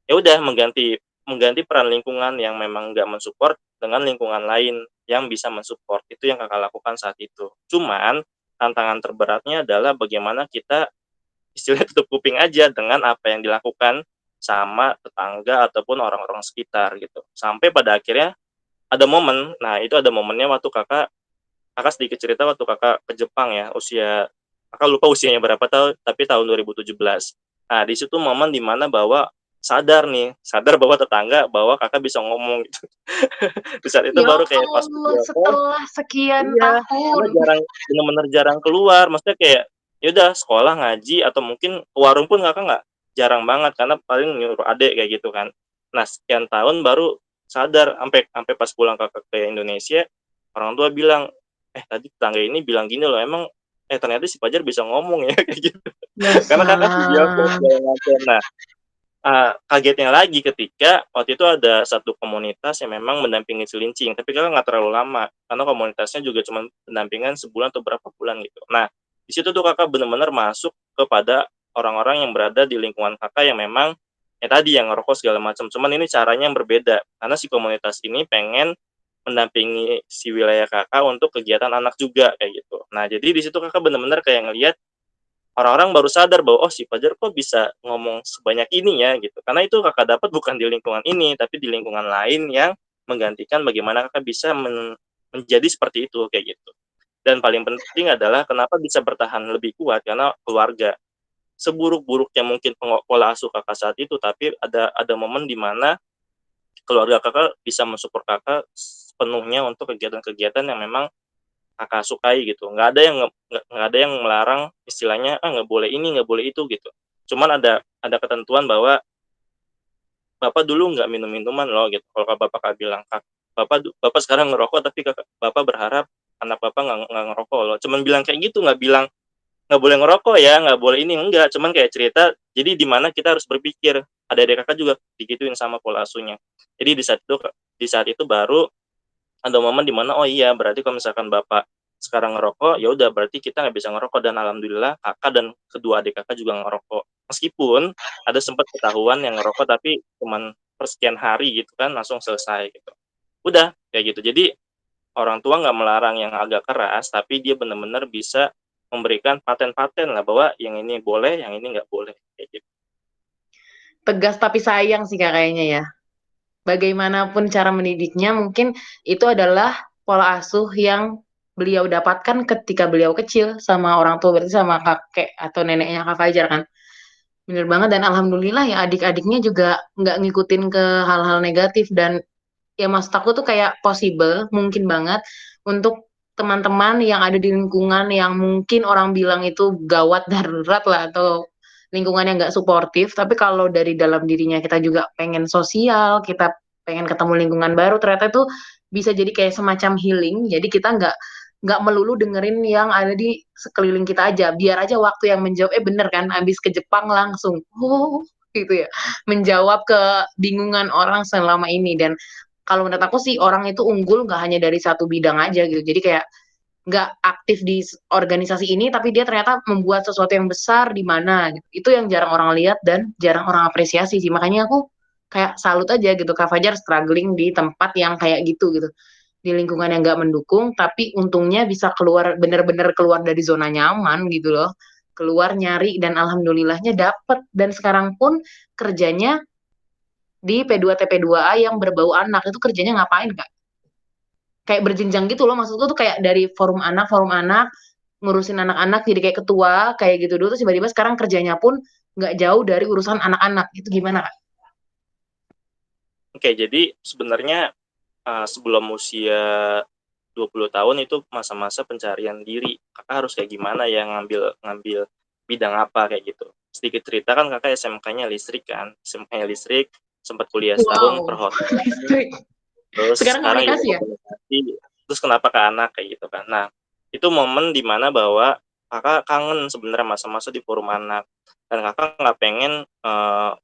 ya udah mengganti mengganti peran lingkungan yang memang nggak men-support dengan lingkungan lain yang bisa men-support, itu yang Kakak lakukan saat itu. Cuman, tantangan terberatnya adalah bagaimana kita istilahnya tutup kuping aja dengan apa yang dilakukan sama tetangga ataupun orang-orang sekitar gitu. Sampai pada akhirnya ada momen, nah itu ada momennya waktu Kakak sedikit cerita waktu Kakak ke Jepang ya, Kakak lupa usianya berapa tahun, tapi tahun 2017. Nah, di situ momen di mana bahwa sadar bahwa tetangga bahwa Kakak bisa ngomong gitu. Di saat itu Ya baru kayak pas Allah, video call. setelah sekian Iya, tahun. karena bener-bener jarang keluar, maksudnya kayak, ya udah sekolah, ngaji, atau mungkin ke warung pun Kakak nggak jarang banget, karena paling nyuruh adek kayak gitu kan. Nah, sekian tahun baru sadar, ampe ampe pas pulang Kakak ke Indonesia, orang tua bilang, tadi tetangga ini bilang gini loh, emang ternyata si Fajar bisa ngomong ya, kayak gitu. Ya Karena Kakak video call salam. segala macam. Nah, kagetnya lagi ketika waktu itu ada satu komunitas yang memang mendampingi Cilincing, tapi Kakak nggak terlalu lama, karena komunitasnya juga cuma pendampingan sebulan atau berapa bulan gitu. Nah, di situ tuh Kakak bener-bener masuk kepada orang-orang yang berada di lingkungan Kakak yang memang, tadi yang ngerokok segala macam, cuman ini caranya yang berbeda, karena si komunitas ini pengen mendampingi si wilayah Kakak untuk kegiatan anak juga, kayak gitu. Nah, jadi di situ Kakak bener-bener kayak ngelihat orang-orang baru sadar bahwa, "Oh, si Fajar kok bisa ngomong sebanyak ini ya," gitu. Karena itu Kakak dapat bukan di lingkungan ini, tapi di lingkungan lain yang menggantikan bagaimana Kakak bisa menjadi seperti itu, kayak gitu. Dan paling penting adalah kenapa bisa bertahan lebih kuat, karena keluarga. Seburuk-buruknya mungkin pola asuh Kakak saat itu, tapi ada momen di mana keluarga Kakak bisa men-support Kakak sepenuhnya untuk kegiatan-kegiatan yang memang Kakak sukai gitu, nggak ada yang melarang istilahnya, nggak boleh ini, nggak boleh itu gitu. Cuman ada ketentuan bahwa, "Bapak dulu nggak minum minuman loh," gitu. Kalau Bapak bilang, Bapak sekarang ngerokok tapi Bapak berharap anak Bapak nggak ngerokok loh." Cuman bilang kayak gitu, nggak bilang, "Nggak boleh ngerokok ya, nggak boleh ini," enggak. Cuman kayak cerita, jadi di mana kita harus berpikir, adik-adik Kakak juga digituin sama pola asuhnya. Jadi di saat itu baru ada momen di mana, oh iya berarti kalau misalkan Bapak sekarang ngerokok, ya udah berarti kita nggak bisa ngerokok, dan alhamdulillah Kakak dan kedua adik Kakak juga ngerokok. Meskipun ada sempat ketahuan yang ngerokok tapi cuman persekian hari gitu kan langsung selesai gitu. Udah kayak gitu. Jadi orang tua nggak melarang yang agak keras, tapi dia benar-benar bisa memberikan paten-paten lah bahwa yang ini boleh, yang ini nggak boleh, kayak gitu. Tegas tapi sayang sih Kak kayaknya ya. Bagaimanapun cara mendidiknya, mungkin itu adalah pola asuh yang beliau dapatkan ketika beliau kecil sama orang tua, berarti sama kakek atau neneknya Kak Fajar kan. Bener banget, dan alhamdulillah ya adik-adiknya juga nggak ngikutin ke hal-hal negatif. Dan ya maksud aku tuh kayak possible, mungkin banget untuk teman-teman yang ada di lingkungan yang mungkin orang bilang itu gawat darurat lah, atau lingkungan yang nggak suportif, tapi kalau dari dalam dirinya kita juga pengen sosial, kita pengen ketemu lingkungan baru, ternyata itu bisa jadi kayak semacam healing. Jadi kita nggak melulu dengerin yang ada di sekeliling kita aja. Biar aja waktu yang menjawab, bener kan, abis ke Jepang langsung, oh gitu ya, menjawab kebingungan orang selama ini. Dan kalau menurut aku sih orang itu unggul nggak hanya dari satu bidang aja gitu. Jadi kayak nggak aktif di organisasi ini, tapi dia ternyata membuat sesuatu yang besar di mana gitu. Itu yang jarang orang lihat dan jarang orang apresiasi sih. Makanya aku kayak salut aja gitu Kak Fajar struggling di tempat yang kayak gitu gitu. Di lingkungan yang nggak mendukung, tapi untungnya bisa keluar, bener-bener keluar dari zona nyaman gitu loh. Keluar nyari dan alhamdulillahnya dapet. Dan sekarang pun kerjanya di P2TP2A yang berbau anak. Itu kerjanya ngapain Kak? Kayak berjenjang gitu loh, maksudku tuh kayak dari forum anak ngurusin anak-anak jadi kayak ketua kayak gitu dulu, terus tiba-tiba sekarang kerjanya pun nggak jauh dari urusan anak-anak. Itu gimana Kak? Oke, jadi sebenarnya sebelum usia 20 tahun itu masa-masa pencarian diri. Kakak harus kayak gimana ya, ngambil ngambil bidang apa kayak gitu. Sedikit cerita, kan kakak SMK-nya listrik kan, SMK-nya listrik, sempat kuliah setahun Wow. perhotelan, Listrik. terus Sekarang sekarang juga komunikasi ya? komunikasi, terus kenapa ke anak kayak gitu kan. Nah, itu momen dimana bahwa kakak kangen sebenarnya masa-masa di forum anak, dan kakak nggak pengen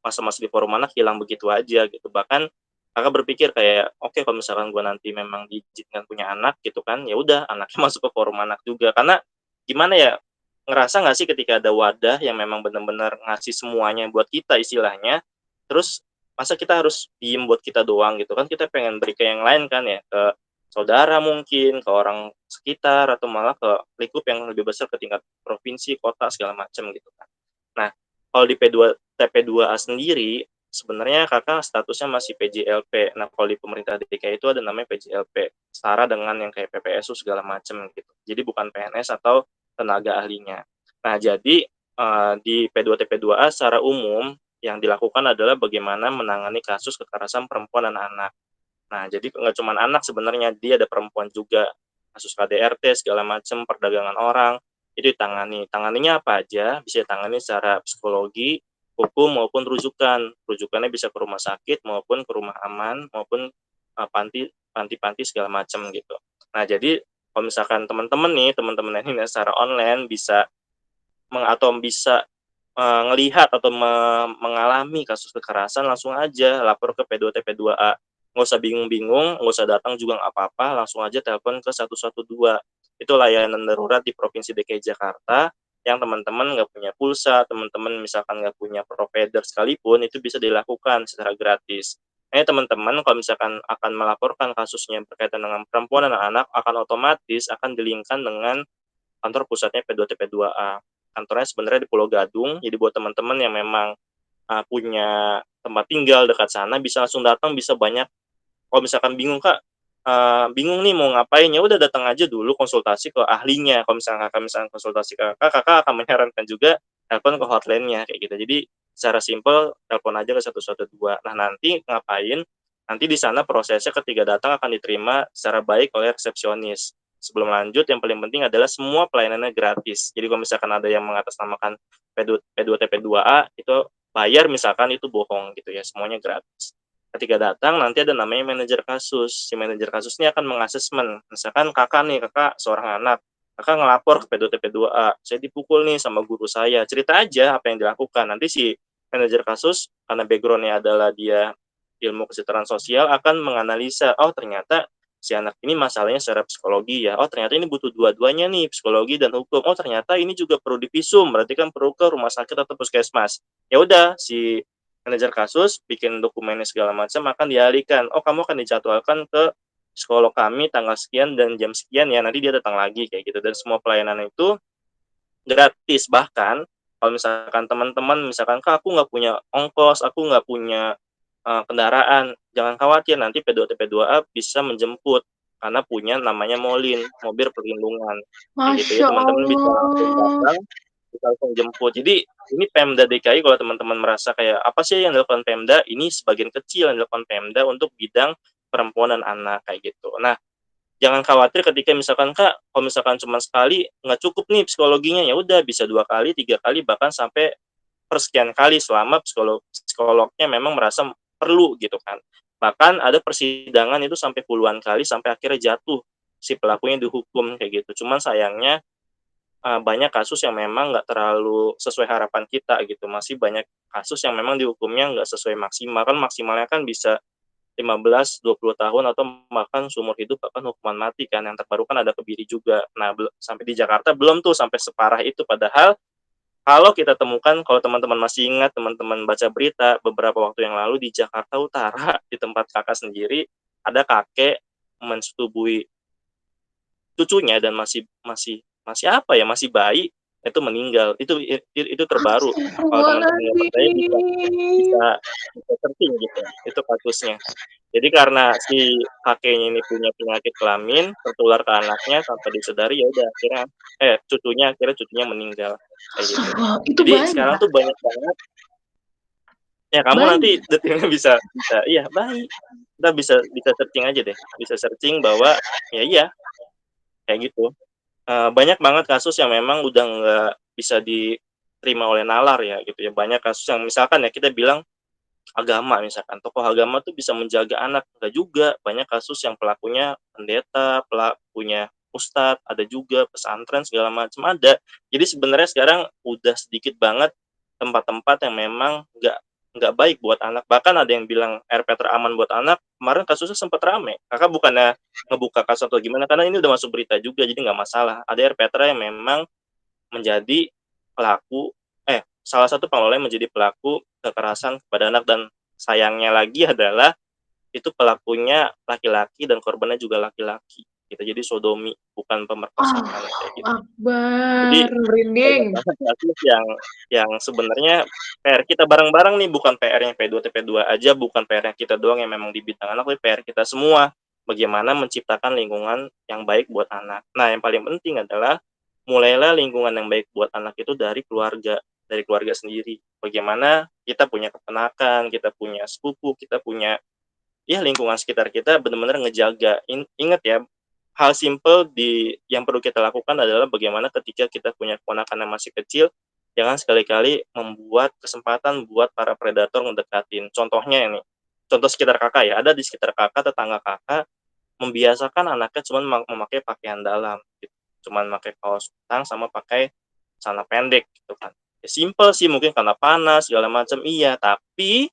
masa-masa di forum anak hilang begitu aja gitu. Bahkan kakak berpikir kayak, oke, kalau misalkan gue nanti memang diizinkan punya anak gitu kan, ya udah anaknya masuk ke forum anak juga. Karena gimana ya, ngerasa nggak sih ketika ada wadah yang memang benar-benar ngasih semuanya buat kita istilahnya, terus masa kita harus diem buat kita doang gitu kan, kita pengen beri ke yang lain kan ya, ke saudara mungkin, ke orang sekitar, atau malah ke lingkup yang lebih besar ke tingkat provinsi, kota, segala macam gitu kan. Nah, kalau di P2 TP2A sendiri sebenarnya kakak statusnya masih PJLP. Nah, kalau di pemerintah DKI itu ada namanya PJLP, setara dengan yang kayak PPSU segala macam gitu. Jadi bukan PNS atau tenaga ahlinya. Nah, jadi di P2TP2A secara umum yang dilakukan adalah bagaimana menangani kasus kekerasan perempuan dan anak. Nah, jadi nggak cuma anak sebenarnya, dia ada perempuan juga. Kasus KDRT segala macam, perdagangan orang, itu ditangani. Tanganinya apa aja? Bisa ditangani secara psikologi, hukum maupun rujukan. Rujukannya bisa ke rumah sakit maupun ke rumah aman maupun panti segala macam gitu. Nah, jadi kalau misalkan teman-teman nih, teman-teman ini secara online bisa atau bisa ngelihat atau mengalami kasus kekerasan, langsung aja lapor ke P2TP2A. Nggak usah bingung-bingung, nggak usah datang juga nggak apa-apa, langsung aja telepon ke 112. Itu layanan darurat di Provinsi DKI Jakarta, yang teman-teman nggak punya pulsa, teman-teman misalkan nggak punya provider sekalipun, itu bisa dilakukan secara gratis. Nah, teman-teman kalau misalkan akan melaporkan kasusnya berkaitan dengan perempuan dan anak, akan otomatis akan dilingkan dengan kantor pusatnya P2TP2A. Kantornya sebenarnya di Pulau Gadung, jadi buat teman-teman yang memang punya tempat tinggal dekat sana bisa langsung datang, bisa banyak. Kalau misalkan bingung kak, bingung nih mau ngapain, ya udah datang aja dulu konsultasi ke ahlinya. Kalau misalkan kakak konsultasi ke kakak akan menyarankan juga telepon ke hotline-nya kayak gitu. Jadi secara simpel telepon aja ke 112. Nah, nanti ngapain? Nanti di sana prosesnya ketika datang akan diterima secara baik oleh resepsionis. Sebelum lanjut, yang paling penting adalah semua pelayanannya gratis. Jadi kalau misalkan ada yang mengatasnamakan P2TP2A itu bayar, misalkan itu bohong gitu ya, semuanya gratis. Ketika datang nanti ada namanya manajer kasus. Si manajer kasus ini akan mengasesmen. Misalkan kakak seorang anak, kakak ngelapor ke P2TP2A, saya dipukul nih sama guru saya. Cerita aja apa yang dilakukan. Nanti si manajer kasus, karena backgroundnya adalah dia ilmu kesejahteraan sosial, akan menganalisa, oh ternyata si anak ini masalahnya secara psikologi ya, oh ternyata ini butuh dua-duanya nih, psikologi dan hukum, oh ternyata ini juga perlu divisum, berarti kan perlu ke rumah sakit atau puskesmas. Ya udah, si manajer kasus bikin dokumennya segala macam, akan dialihkan, oh kamu akan dijadwalkan ke psikolog kami tanggal sekian dan jam sekian ya, nanti dia datang lagi kayak gitu. Dan semua pelayanan itu gratis. Bahkan kalau misalkan teman-teman misalkan, kak aku nggak punya ongkos, aku nggak punya kendaraan, jangan khawatir, nanti P2TP2A bisa menjemput karena punya namanya Molin, mobil perlindungan kayak gitu ya. Masya Teman-teman bisa langsung Allah. datang, bisa langsung jemput. Jadi ini Pemda DKI, kalau teman-teman merasa kayak apa sih yang dilakukan Pemda, ini sebagian kecil yang dilakukan Pemda untuk bidang perempuan dan anak kayak gitu. Nah, jangan khawatir ketika misalkan kak, kalau misalkan cuma sekali nggak cukup nih psikologinya, ya udah bisa 2 kali, 3 kali, bahkan sampai persekian kali selama psikolognya memang merasa perlu gitu kan. Bahkan ada persidangan itu sampai puluhan kali sampai akhirnya jatuh si pelakunya dihukum kayak gitu. Cuman sayangnya banyak kasus yang memang nggak terlalu sesuai harapan kita gitu. Masih banyak kasus yang memang dihukumnya nggak sesuai maksimal. Kan maksimalnya kan bisa 15-20 tahun atau bahkan seumur hidup, bahkan hukuman mati kan. Yang terbaru kan ada Kebiri juga. Nah, sampai di Jakarta belum tuh sampai separah itu. Padahal kalau kita temukan, kalau teman-teman masih ingat, teman-teman baca berita beberapa waktu yang lalu di Jakarta Utara, di tempat kakak sendiri, ada kakek mensetubui cucunya dan masih masih masih apa ya, masih bayi, itu meninggal. Itu terbaru. Kalau teman-teman nggak percaya bisa bisa Astagfirullahaladzim. bisa searching gitu, itu kasusnya. Jadi karena si kakeknya ini punya penyakit kelamin, tertular ke anaknya tanpa disadari, ya udah akhirnya cucunya meninggal, kayak gitu. Astagfirullah, itu Jadi bayi sekarang Kak? tuh banyak banget ya kamu Bayi? nanti detailnya bisa bisa iya baik. Kita bisa bisa searching aja deh, bisa searching bahwa ya iya, kayak gitu. Banyak banget kasus yang memang udah nggak bisa diterima oleh nalar ya gitu ya. Banyak kasus yang misalkan ya kita bilang agama misalkan, tokoh agama tuh bisa menjaga anak, enggak juga. Banyak kasus yang pelakunya pendeta, pelakunya ustadz, ada juga pesantren segala macam ada. Jadi sebenarnya sekarang udah sedikit banget tempat-tempat yang memang nggak baik buat anak. Bahkan ada yang bilang RP teraman buat anak. Kemarin kasusnya sempat rame. Kakak bukannya ngebuka kasus atau gimana, karena ini udah masuk berita juga, jadi nggak masalah. Ada RPTRA yang memang menjadi pelaku, salah satu pengelola yang menjadi pelaku kekerasan kepada anak, dan sayangnya lagi adalah itu pelakunya laki-laki dan korbannya juga laki-laki. Gitu. Jadi sodomi, bukan pemerkosaan Allahu kayak gitu. Jadi Akbar, merinding. banyak banget kasus yang sebenarnya PR kita bareng-bareng nih, bukan PR-nya P2 TP2 aja, bukan PR-nya kita doang yang memang di bidang anak, tapi PR kita semua. Bagaimana menciptakan lingkungan yang baik buat anak. Nah, yang paling penting adalah mulailah lingkungan yang baik buat anak itu dari keluarga sendiri. Bagaimana kita punya keponakan, kita punya sepupu, kita punya ya lingkungan sekitar kita benar-benar ngejaga. Ingat ya, hal simple yang perlu kita lakukan adalah bagaimana ketika kita punya keponakan yang masih kecil, jangan sekali-kali membuat kesempatan buat para predator ngedekatin. Contohnya ini, contoh sekitar kakak ya, ada di sekitar kakak, tetangga kakak, membiasakan anaknya cuma memakai pakaian dalam, gitu. Cuma pakai kaos kutang sama pakai celana pendek gitu kan. Ya simple sih, mungkin karena panas segala macam, iya, tapi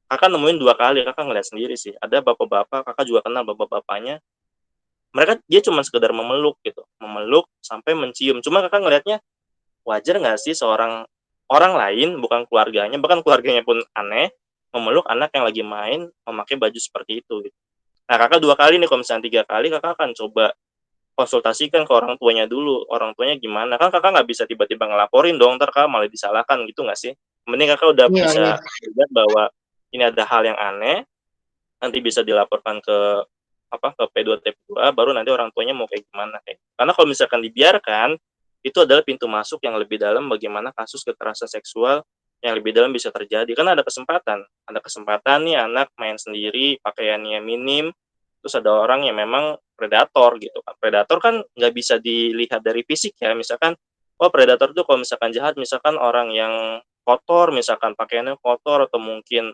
kakak nemuin 2 kali, kakak ngeliat sendiri sih. Ada bapak-bapak, kakak juga kenal bapak-bapaknya, mereka dia cuma sekedar memeluk gitu, memeluk sampai mencium. Cuma kakak ngelihatnya wajar nggak sih seorang orang lain, bukan keluarganya, bahkan keluarganya pun aneh, memeluk anak yang lagi main memakai baju seperti itu gitu. Nah kakak 2 kali nih, kalau misalnya 3 kali kakak akan coba konsultasikan ke orang tuanya dulu, orang tuanya gimana, kan kakak nggak bisa tiba-tiba ngelaporin dong, ntar kakak malah disalahkan gitu nggak sih. Mending kakak udah Iya, iya. bisa lihat bahwa ini ada hal yang aneh, nanti bisa dilaporkan ke ke P2 TP2, baru nanti orang tuanya mau kayak gimana kayak. Karena kalau misalkan dibiarkan, itu adalah pintu masuk yang lebih dalam bagaimana kasus kekerasan seksual yang lebih dalam bisa terjadi. Karena ada kesempatan nih anak main sendiri, pakaiannya minim, terus ada orang yang memang predator gitu kan. Predator kan nggak bisa dilihat dari fisik ya, misalkan, oh predator tuh kalau misalkan jahat, misalkan orang yang kotor, misalkan pakaiannya kotor atau mungkin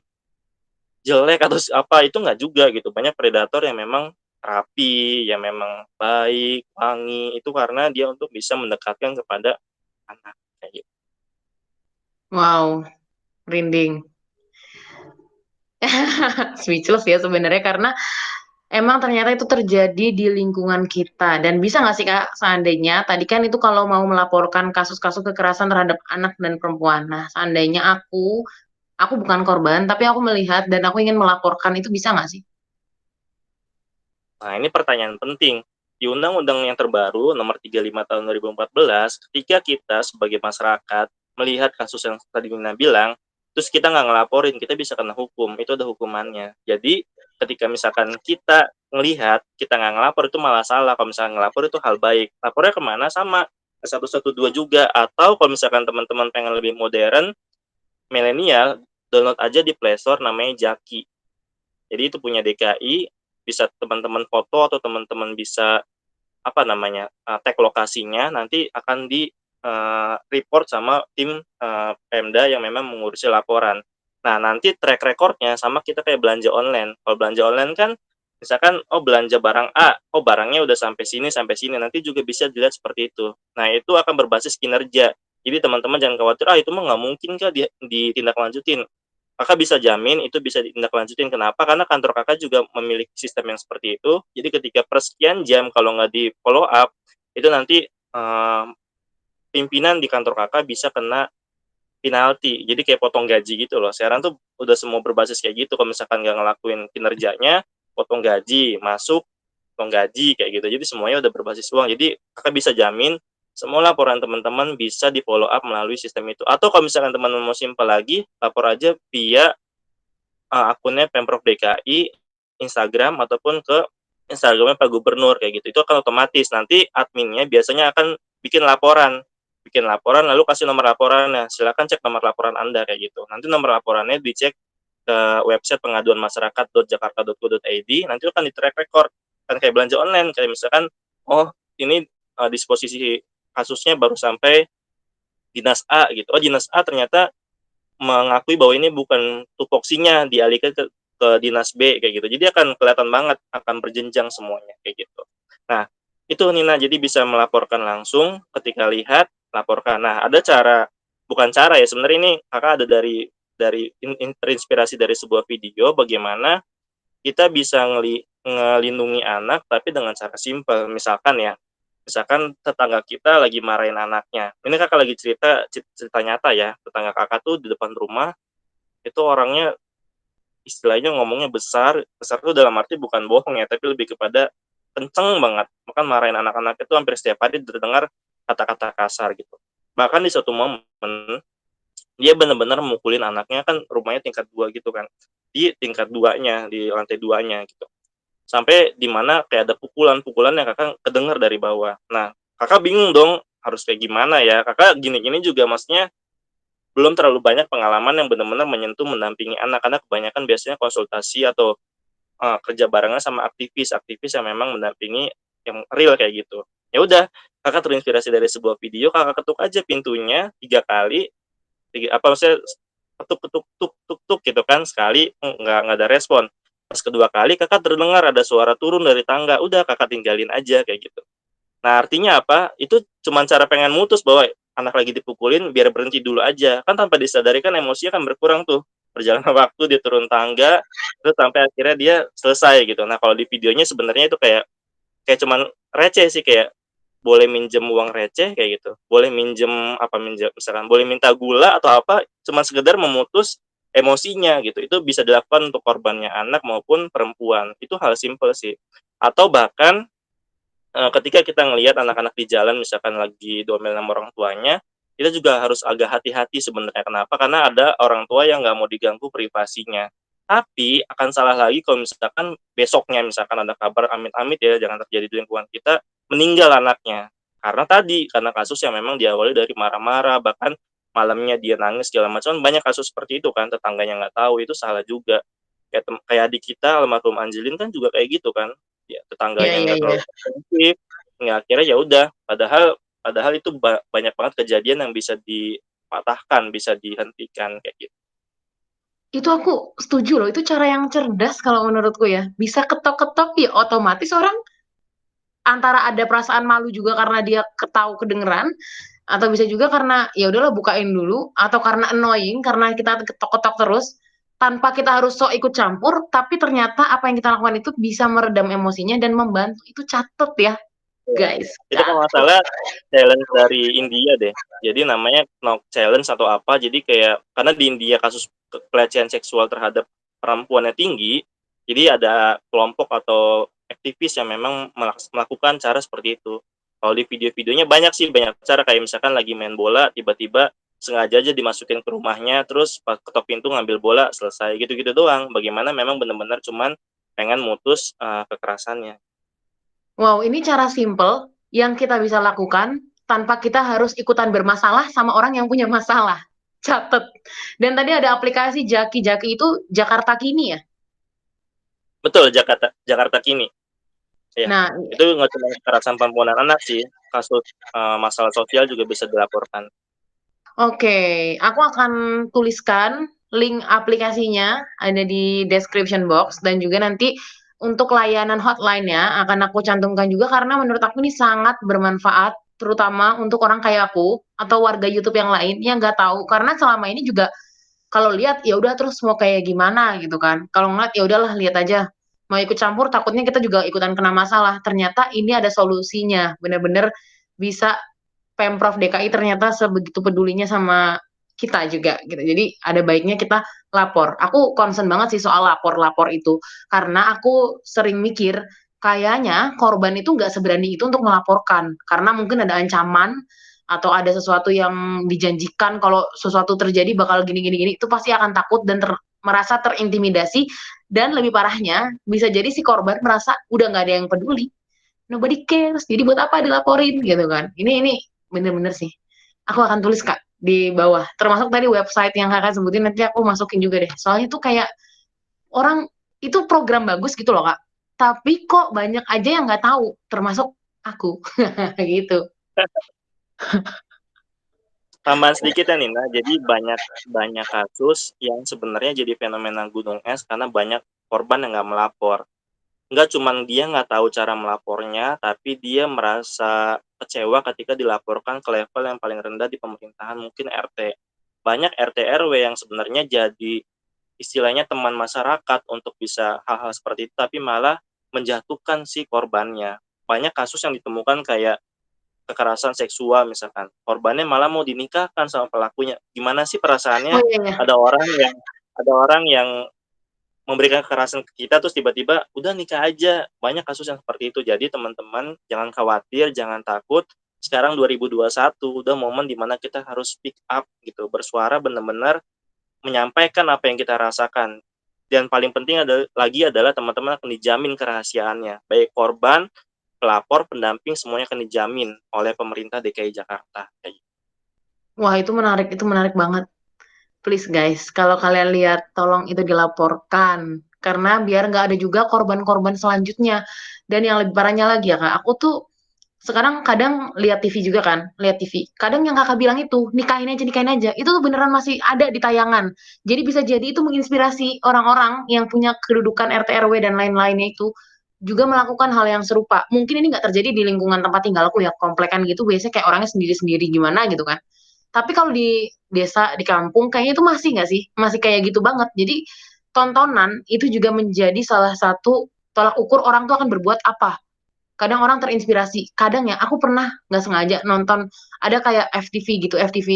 jelek atau apa, itu nggak juga gitu. Banyak predator yang memang rapi, yang memang baik, wangi, itu karena dia untuk bisa mendekatkan kepada anak kayak gitu. Wow, merinding. Speechless ya sebenarnya karena emang ternyata itu terjadi di lingkungan kita. Dan bisa nggak sih Kak, seandainya tadi kan itu kalau mau melaporkan kasus-kasus kekerasan terhadap anak dan perempuan. Nah, seandainya aku bukan korban, tapi aku melihat dan aku ingin melaporkan, itu bisa nggak sih? Nah, ini pertanyaan penting. Di undang-undang yang terbaru nomor 35 tahun 2014, ketika kita sebagai masyarakat melihat kasus yang tadi Nina bilang, terus kita nggak ngelaporin, kita bisa kena hukum. Itu ada hukumannya. Jadi ketika misalkan kita melihat, kita nggak ngelapor, itu malah salah. Kalau misalkan ngelapor itu hal baik. Lapornya kemana? Sama ke 112 juga. Atau kalau misalkan teman-teman pengen lebih modern, milenial, download aja di Play Store namanya Jaki. Jadi itu punya DKI, bisa teman-teman foto atau teman-teman bisa tag lokasinya, nanti akan di report sama tim Pemda yang memang mengurusi laporan. Nah, nanti track recordnya sama kita kayak belanja online. Kalau belanja online kan misalkan, oh belanja barang A, oh barangnya udah sampai sini, nanti juga bisa dilihat seperti itu. Nah, itu akan berbasis kinerja. Jadi teman-teman jangan khawatir, itu mah nggak mungkin Kak ditindaklanjutin. Kakak bisa jamin itu bisa ditindaklanjutin. Kenapa? Karena kantor kakak juga memiliki sistem yang seperti itu. Jadi ketika persekian jam kalau nggak di follow up, itu nanti pimpinan di kantor kakak bisa kena penalti. Jadi kayak potong gaji gitu loh. Sekarang tuh udah semua berbasis kayak gitu. Kalau misalkan nggak ngelakuin kinerjanya, potong gaji, masuk, potong gaji kayak gitu. Jadi semuanya udah berbasis uang. Jadi kakak bisa jamin semua laporan teman-teman bisa di follow up melalui sistem itu. Atau kalau misalkan teman-teman mau simpel lagi, lapor aja via akunnya Pemprov DKI, Instagram ataupun ke Instagramnya Pak Gubernur kayak gitu. Itu akan otomatis. Nanti adminnya biasanya akan bikin laporan lalu kasih nomor laporannya. Silakan cek nomor laporan Anda kayak gitu. Nanti nomor laporannya dicek ke website pengaduan masyarakat.jakarta.go.id, nanti akan di track record. Kan kayak belanja online, kayak misalkan, oh ini disposisi kasusnya baru sampai dinas A gitu. Oh dinas A ternyata mengakui bahwa ini bukan tupoksinya, dialihkan ke dinas B kayak gitu. Jadi akan kelihatan banget, akan berjenjang semuanya kayak gitu. Nah, itu Nina, jadi bisa melaporkan langsung ketika lihat, laporkan. Nah, ada cara, bukan cara ya, sebenarnya ini kakak ada dari terinspirasi dari sebuah video bagaimana kita bisa ngelindungi anak tapi dengan cara simpel. Misalkan tetangga kita lagi marahin anaknya. Ini kakak lagi cerita nyata ya. Tetangga kakak tuh di depan rumah itu orangnya istilahnya ngomongnya besar. Besar tuh dalam arti bukan bohong ya, tapi lebih kepada kenceng banget. Bahkan marahin anak-anak itu hampir setiap hari terdengar kata-kata kasar gitu. Bahkan di suatu momen dia benar-benar mukulin anaknya, kan rumahnya tingkat 2 gitu kan. Di tingkat 2-nya, di lantai 2-nya gitu. Sampai di mana kayak ada pukulan-pukulan yang kakak kedengar dari bawah. Nah, kakak bingung dong harus kayak gimana ya. Kakak gini-gini juga maksudnya belum terlalu banyak pengalaman yang benar-benar menyentuh mendampingi anak, karena kebanyakan biasanya konsultasi atau kerja barengan sama aktivis yang memang mendampingi yang real kayak gitu. Ya udah, kakak terinspirasi dari sebuah video, kakak ketuk aja pintunya 3 kali, apa maksudnya ketuk ketuk tuk tuk tuk gitu kan, sekali nggak ada respon. Pas kedua kali kakak terdengar ada suara turun dari tangga, udah kakak tinggalin aja kayak gitu. Nah, artinya apa? Itu cuma cara pengen mutus bahwa anak lagi dipukulin biar berhenti dulu aja. Kan tanpa disadari kan emosinya kan berkurang tuh. Perjalanan waktu dia turun tangga, terus sampai akhirnya dia selesai gitu. Nah, kalau di videonya sebenarnya itu kayak kayak cuman receh sih, kayak boleh minjem uang receh kayak gitu. Boleh minjem misalkan boleh minta gula atau apa, cuma sekedar memutus emosinya gitu. Itu bisa dilakukan untuk korbannya anak maupun perempuan. Itu hal simpel sih. Atau bahkan ketika kita ngelihat anak-anak di jalan misalkan lagi diomel sama orang tuanya, kita juga harus agak hati-hati sebenarnya. Kenapa? Karena ada orang tua yang nggak mau diganggu privasinya. Tapi akan salah lagi kalau misalkan besoknya misalkan ada kabar amit-amit ya, jangan terjadi di lingkungan kita, meninggal anaknya. Karena kasus yang memang diawali dari marah-marah, bahkan malamnya dia nangis segala macam. Banyak kasus seperti itu kan, tetangganya nggak tahu, itu salah juga. Kayak adik kita almarhum Angelin kan juga kayak gitu kan, ya Iya, tetangganya iya, nggak iya. terlalu sensitif, nggak, akhirnya ya udah, padahal itu banyak banget kejadian yang bisa dipatahkan, bisa dihentikan kayak gitu. Itu aku setuju loh, itu cara yang cerdas kalau menurutku ya. Bisa ketok-ketok ya otomatis orang antara ada perasaan malu juga karena dia ketahu kedengeran, atau bisa juga karena ya udahlah bukain dulu, atau karena annoying karena kita ketok-ketok terus tanpa kita harus sok ikut campur, tapi ternyata apa yang kita lakukan itu bisa meredam emosinya dan membantu. Itu catet ya, Ya. guys. Itu kalau nggak salah challenge dari India deh. Jadi namanya Knock Challenge atau apa. Jadi kayak karena di India kasus pelecehan seksual terhadap perempuannya tinggi, jadi ada kelompok atau aktivis yang memang melakukan cara seperti itu. Kalau di video-videonya banyak cara, kayak misalkan lagi main bola tiba-tiba sengaja aja dimasukin ke rumahnya, terus pas ketok pintu ngambil bola selesai, gitu-gitu doang. Bagaimana memang benar-benar cuman pengen mutus kekerasannya. Wow, ini cara simple yang kita bisa lakukan tanpa kita harus ikutan bermasalah sama orang yang punya masalah. Catet. Dan tadi ada aplikasi Jaki-Jaki itu Jakarta Kini ya. Betul, Jakarta Jakarta Kini. Iya, Nah, itu nggak cuma kekerasan perempuan dan anak sih, kasus masalah sosial juga bisa dilaporkan. oke, aku akan tuliskan link aplikasinya ada di description box dan juga nanti untuk layanan hotline-nya akan aku cantumkan juga karena menurut aku ini sangat bermanfaat terutama untuk orang kayak aku atau warga YouTube yang lain yang nggak tahu karena selama ini juga kalau lihat ya udah terus mau kayak gimana gitu kan. Kalau ngeliat ya udahlah lihat aja. Mau ikut campur takutnya kita juga ikutan kena masalah. Ternyata ini ada solusinya. Bener-bener bisa Pemprov DKI ternyata sebegitu pedulinya sama kita juga gitu. Jadi ada baiknya kita lapor. Aku concern banget sih soal lapor-lapor itu karena aku sering mikir kayaknya korban itu nggak seberani itu untuk melaporkan karena mungkin ada ancaman atau ada sesuatu yang dijanjikan kalau sesuatu terjadi bakal gini-gini itu pasti akan takut dan merasa terintimidasi dan lebih parahnya bisa jadi si korban merasa udah nggak ada yang peduli, nobody cares, jadi buat apa dilaporin gitu kan. Ini bener-bener sih aku akan tulis kak di bawah termasuk tadi website yang kakak sebutin nanti aku masukin juga deh soalnya tuh kayak orang itu program bagus gitu loh kak tapi kok banyak aja yang nggak tahu termasuk aku gitu. Tambahan sedikit ya Nina, jadi banyak banyak kasus yang sebenarnya jadi fenomena gunung es karena banyak korban yang nggak melapor. Nggak cuman dia nggak tahu cara melapornya, tapi dia merasa kecewa ketika dilaporkan ke level yang paling rendah di pemerintahan, mungkin RT. Banyak RT RW yang sebenarnya jadi istilahnya teman masyarakat untuk bisa hal-hal seperti itu, tapi malah menjatuhkan si korbannya. Banyak kasus yang ditemukan kayak kekerasan seksual misalkan, korbannya malah mau dinikahkan sama pelakunya. Gimana sih Oh perasaannya iya ya. ada orang yang memberikan kekerasan ke kita terus tiba-tiba udah nikah aja. Banyak kasus yang seperti itu. Jadi teman-teman jangan khawatir, jangan takut. Sekarang 2021 udah momen dimana kita harus speak up gitu, bersuara benar-benar menyampaikan apa yang kita rasakan. Dan paling penting adalah teman-teman akan dijamin kerahasiaannya. Baik korban, pelapor, pendamping semuanya akan dijamin oleh pemerintah DKI Jakarta. Wah itu menarik banget. Please guys, kalau kalian lihat tolong itu dilaporkan karena biar nggak ada juga korban-korban selanjutnya. Dan yang lebih parahnya lagi ya kak, aku tuh sekarang kadang lihat TV juga kan, lihat TV. Kadang yang kakak bilang itu nikahin aja, itu tuh beneran masih ada di tayangan. Jadi bisa jadi itu menginspirasi orang-orang yang punya kedudukan RT RW dan lain-lainnya itu juga melakukan hal yang serupa. Mungkin ini nggak terjadi di lingkungan tempat tinggalku ya, komplekan gitu biasanya kayak orangnya sendiri-sendiri gimana gitu kan. Tapi kalau di desa, di kampung, kayaknya itu masih nggak sih? Masih kayak gitu banget. Jadi tontonan itu juga menjadi salah satu tolak ukur orang tuh akan berbuat apa. Kadang orang terinspirasi. Kadang ya, aku pernah nggak sengaja nonton, ada kayak FTV gitu, FTV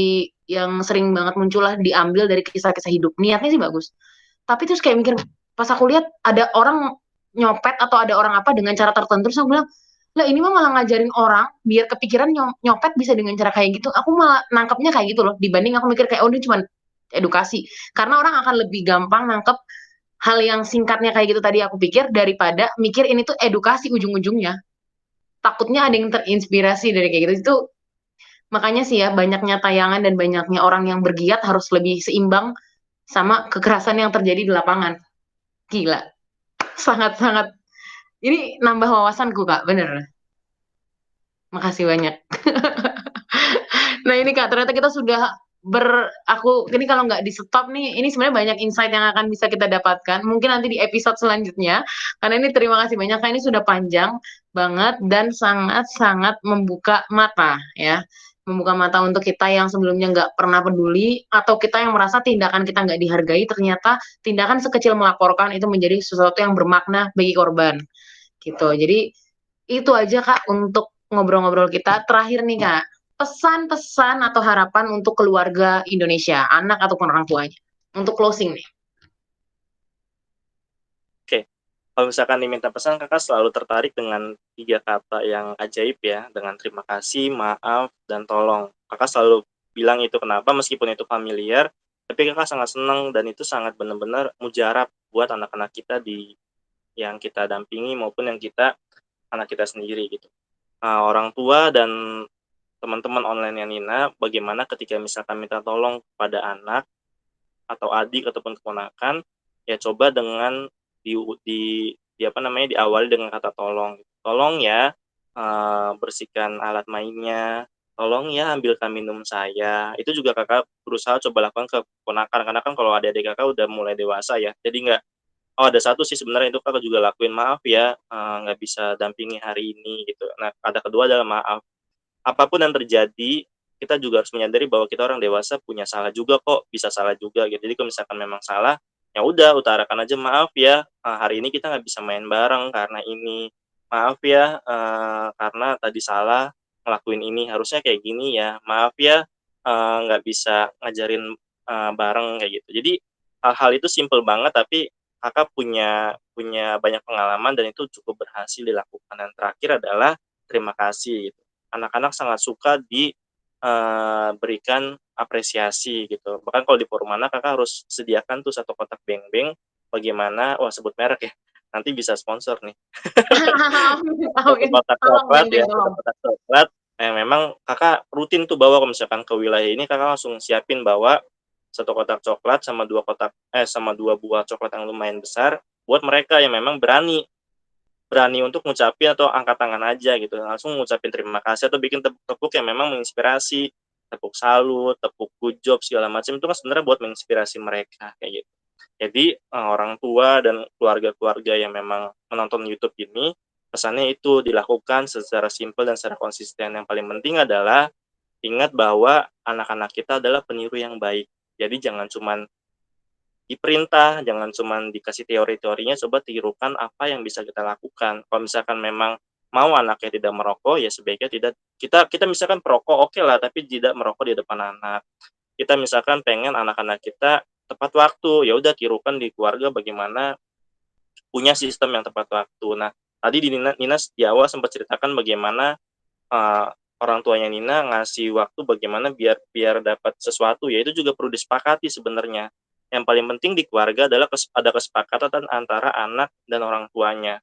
yang sering banget muncul lah, diambil dari kisah-kisah hidup. Niatnya sih bagus. Tapi terus kayak mikir, pas aku lihat ada orang nyopet atau ada orang apa dengan cara tertentu, terus aku bilang, lah ini mah malah ngajarin orang biar kepikiran nyopet bisa dengan cara kayak gitu. Aku malah nangkepnya kayak gitu loh, dibanding aku mikir kayak, oh ini cuma edukasi. Karena orang akan lebih gampang nangkep hal yang singkatnya kayak gitu tadi aku pikir, daripada mikir ini tuh edukasi ujung-ujungnya. Takutnya ada yang terinspirasi dari kayak gitu. Itu makanya sih ya, banyaknya tayangan dan banyaknya orang yang bergiat harus lebih seimbang sama kekerasan yang terjadi di lapangan. Gila, sangat-sangat. Ini nambah wawasanku, Kak, bener. Makasih banyak. Nah ini Kak, ternyata kita sudah aku ini kalau nggak di stop nih, ini sebenarnya banyak insight yang akan bisa kita dapatkan. Mungkin nanti di episode selanjutnya, karena ini terima kasih banyak Kak, ini sudah panjang banget dan sangat-sangat membuka mata ya. Membuka mata untuk kita yang sebelumnya nggak pernah peduli, atau kita yang merasa tindakan kita nggak dihargai, ternyata tindakan sekecil melaporkan itu menjadi sesuatu yang bermakna bagi korban. Gitu. Jadi itu aja Kak untuk ngobrol-ngobrol kita. Terakhir nih Kak, pesan-pesan atau harapan untuk keluarga Indonesia, anak ataupun orang tuanya. Untuk closing nih. Oke, kalau misalkan diminta pesan, kakak selalu tertarik dengan 3 kata yang ajaib ya, dengan terima kasih, maaf, dan tolong. Kakak selalu bilang itu kenapa, meskipun itu familiar, tapi kakak sangat senang dan itu sangat benar-benar mujarab buat anak-anak kita yang kita dampingi maupun yang anak kita sendiri gitu. Orang tua dan teman-teman online yang Nina, bagaimana ketika misalkan minta tolong kepada anak atau adik ataupun keponakan, ya coba dengan di, di, diawali dengan kata tolong. Tolong ya, bersihkan alat mainnya, tolong ya ambilkan minum saya. Itu juga kakak berusaha coba lakukan ke keponakan, karena kan kalau adik-adik kakak udah mulai dewasa ya, jadi nggak, oh ada satu sih sebenarnya itu kakak juga lakuin, maaf ya nggak bisa dampingi hari ini gitu. Nah ada kedua adalah maaf, apapun yang terjadi kita juga harus menyadari bahwa kita orang dewasa punya salah juga kok, bisa salah juga gitu. Jadi kalau misalkan memang salah, ya udah utarakan aja, maaf ya hari ini kita nggak bisa main bareng karena ini, maaf ya karena tadi salah ngelakuin ini, harusnya kayak gini ya, maaf ya nggak bisa ngajarin bareng kayak gitu. Jadi hal-hal itu simple banget tapi kakak punya punya banyak pengalaman dan itu cukup berhasil dilakukan. Dan terakhir adalah terima kasih gitu. Anak-anak sangat suka berikan apresiasi gitu. Bahkan kalau di forum anak kakak harus sediakan tuh satu kotak beng-beng, bagaimana, wah sebut merek ya, nanti bisa sponsor nih. Satu Amin. kotak Tolong coklat ya, Beng, satu tolong. kotak coklat, memang kakak rutin tuh bawa kalau misalkan ke wilayah ini, kakak langsung siapin bawa satu kotak coklat sama dua buah coklat yang lumayan besar buat mereka yang memang berani berani untuk ngucapin atau angkat tangan aja gitu, langsung ngucapin terima kasih atau bikin tepuk-tepuk yang memang menginspirasi, tepuk salut, tepuk good job segala macam itu kan sebenarnya buat menginspirasi mereka kayak gitu. Jadi orang tua dan keluarga-keluarga yang memang menonton YouTube ini, pesannya itu dilakukan secara simpel dan secara konsisten. Yang paling penting adalah ingat bahwa anak-anak kita adalah peniru yang baik. Jadi jangan cuman diperintah, jangan cuman dikasih teori-teorinya, coba tirukan apa yang bisa kita lakukan. Kalau misalkan memang mau anaknya tidak merokok, ya sebaiknya tidak, kita kita misalkan perokok oke lah, tapi tidak merokok di depan anak. Kita misalkan pengen anak-anak kita tepat waktu, ya udah tirukan di keluarga bagaimana punya sistem yang tepat waktu. Nah, tadi Nina di awal sempat ceritakan bagaimana uh, orang tuanya Nina ngasih waktu bagaimana biar biar dapat sesuatu, ya itu juga perlu disepakati sebenarnya. Yang paling penting di keluarga adalah ada kesepakatan antara anak dan orang tuanya.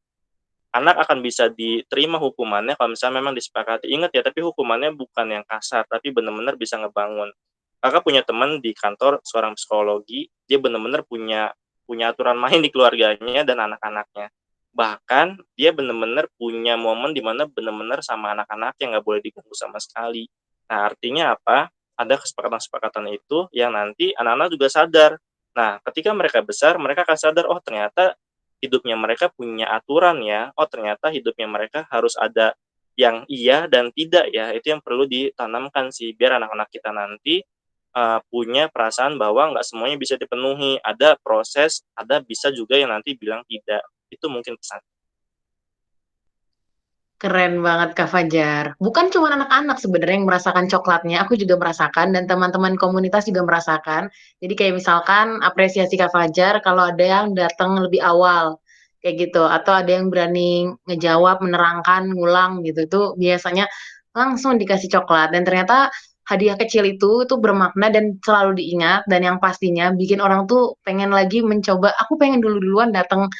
Anak akan bisa diterima hukumannya kalau misalnya memang disepakati. Ingat ya, tapi hukumannya bukan yang kasar, tapi benar-benar bisa ngebangun. Kakak punya teman di kantor seorang psikologi, dia benar-benar punya punya aturan main di keluarganya dan anak-anaknya. Bahkan dia benar-benar punya momen di mana benar-benar sama anak-anak yang nggak boleh diganggu sama sekali. Nah, artinya apa? Ada kesepakatan-kesepakatan itu yang nanti anak-anak juga sadar. Nah, ketika mereka besar, mereka akan sadar, oh ternyata hidupnya mereka punya aturan ya, oh ternyata hidupnya mereka harus ada yang iya dan tidak ya, itu yang perlu ditanamkan sih, biar anak-anak kita nanti punya perasaan bahwa nggak semuanya bisa dipenuhi, ada proses, ada bisa juga yang nanti bilang tidak, itu mungkin pesan. Keren banget Kak Fajar. Bukan cuma anak-anak sebenarnya yang merasakan coklatnya, aku juga merasakan dan teman-teman komunitas juga merasakan. Jadi kayak misalkan apresiasi Kak Fajar kalau ada yang datang lebih awal kayak gitu atau ada yang berani ngejawab, menerangkan, ngulang gitu. Itu biasanya langsung dikasih coklat dan ternyata hadiah kecil itu bermakna dan selalu diingat dan yang pastinya bikin orang tuh pengen lagi mencoba. Aku pengen dulu-duluan datang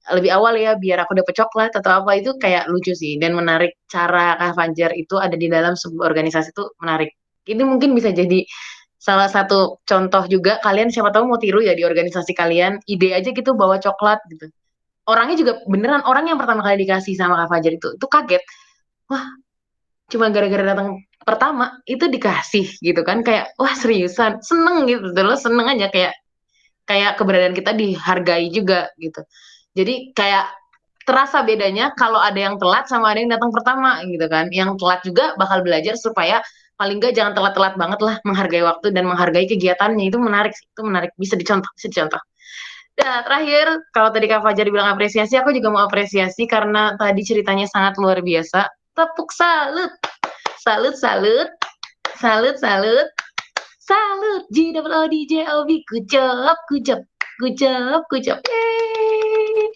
lebih awal ya biar aku dapet coklat atau apa itu kayak lucu sih dan menarik cara Kak Fajar itu ada di dalam sebuah organisasi itu menarik. Ini mungkin bisa jadi salah satu contoh juga kalian siapa tahu mau tiru ya di organisasi kalian ide aja gitu bawa coklat gitu. Orangnya juga beneran orang yang pertama kali dikasih sama Kak Fajar itu kaget. Wah, cuma gara-gara datang pertama itu dikasih gitu kan kayak wah seriusan seneng gitu terus seneng aja kayak kayak keberadaan kita dihargai juga gitu. Jadi kayak terasa bedanya kalau ada yang telat sama ada yang datang pertama gitu kan. Yang telat juga bakal belajar supaya paling nggak jangan telat-telat banget lah menghargai waktu dan menghargai kegiatannya itu menarik sih. Itu menarik bisa dicontoh. Nah, terakhir kalau tadi Kak Fajar bilang apresiasi, aku juga mau apresiasi karena tadi ceritanya sangat luar biasa. Tepuk salut, salut, salut, salut, salut, salut. G double O D J O B, good job, good job, good job, good job. Yeay.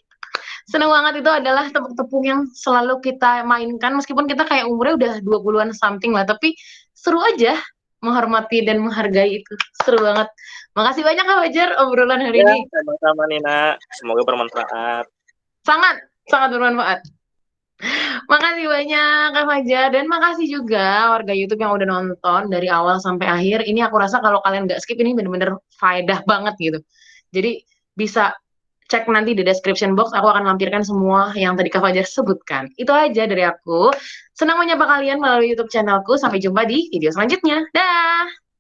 Seneng banget itu adalah tepuk-tepuk yang selalu kita mainkan meskipun kita kayak umurnya udah 20-an something lah tapi seru aja menghormati dan menghargai itu. Seru banget. Makasih banyak Kak Fajar obrolan hari Ya, ini. sama-sama Nina, semoga bermanfaat. Sangat sangat bermanfaat. Makasih banyak Kak Fajar dan makasih juga warga YouTube yang udah nonton dari awal sampai akhir. Ini aku rasa kalau kalian nggak skip ini bener-bener faedah banget gitu. Jadi bisa cek nanti di description box, aku akan lampirkan semua yang tadi Kak Fajar sebutkan. Itu aja dari aku. Senang menyapa kalian melalui YouTube channelku. Sampai jumpa di video selanjutnya. Dah!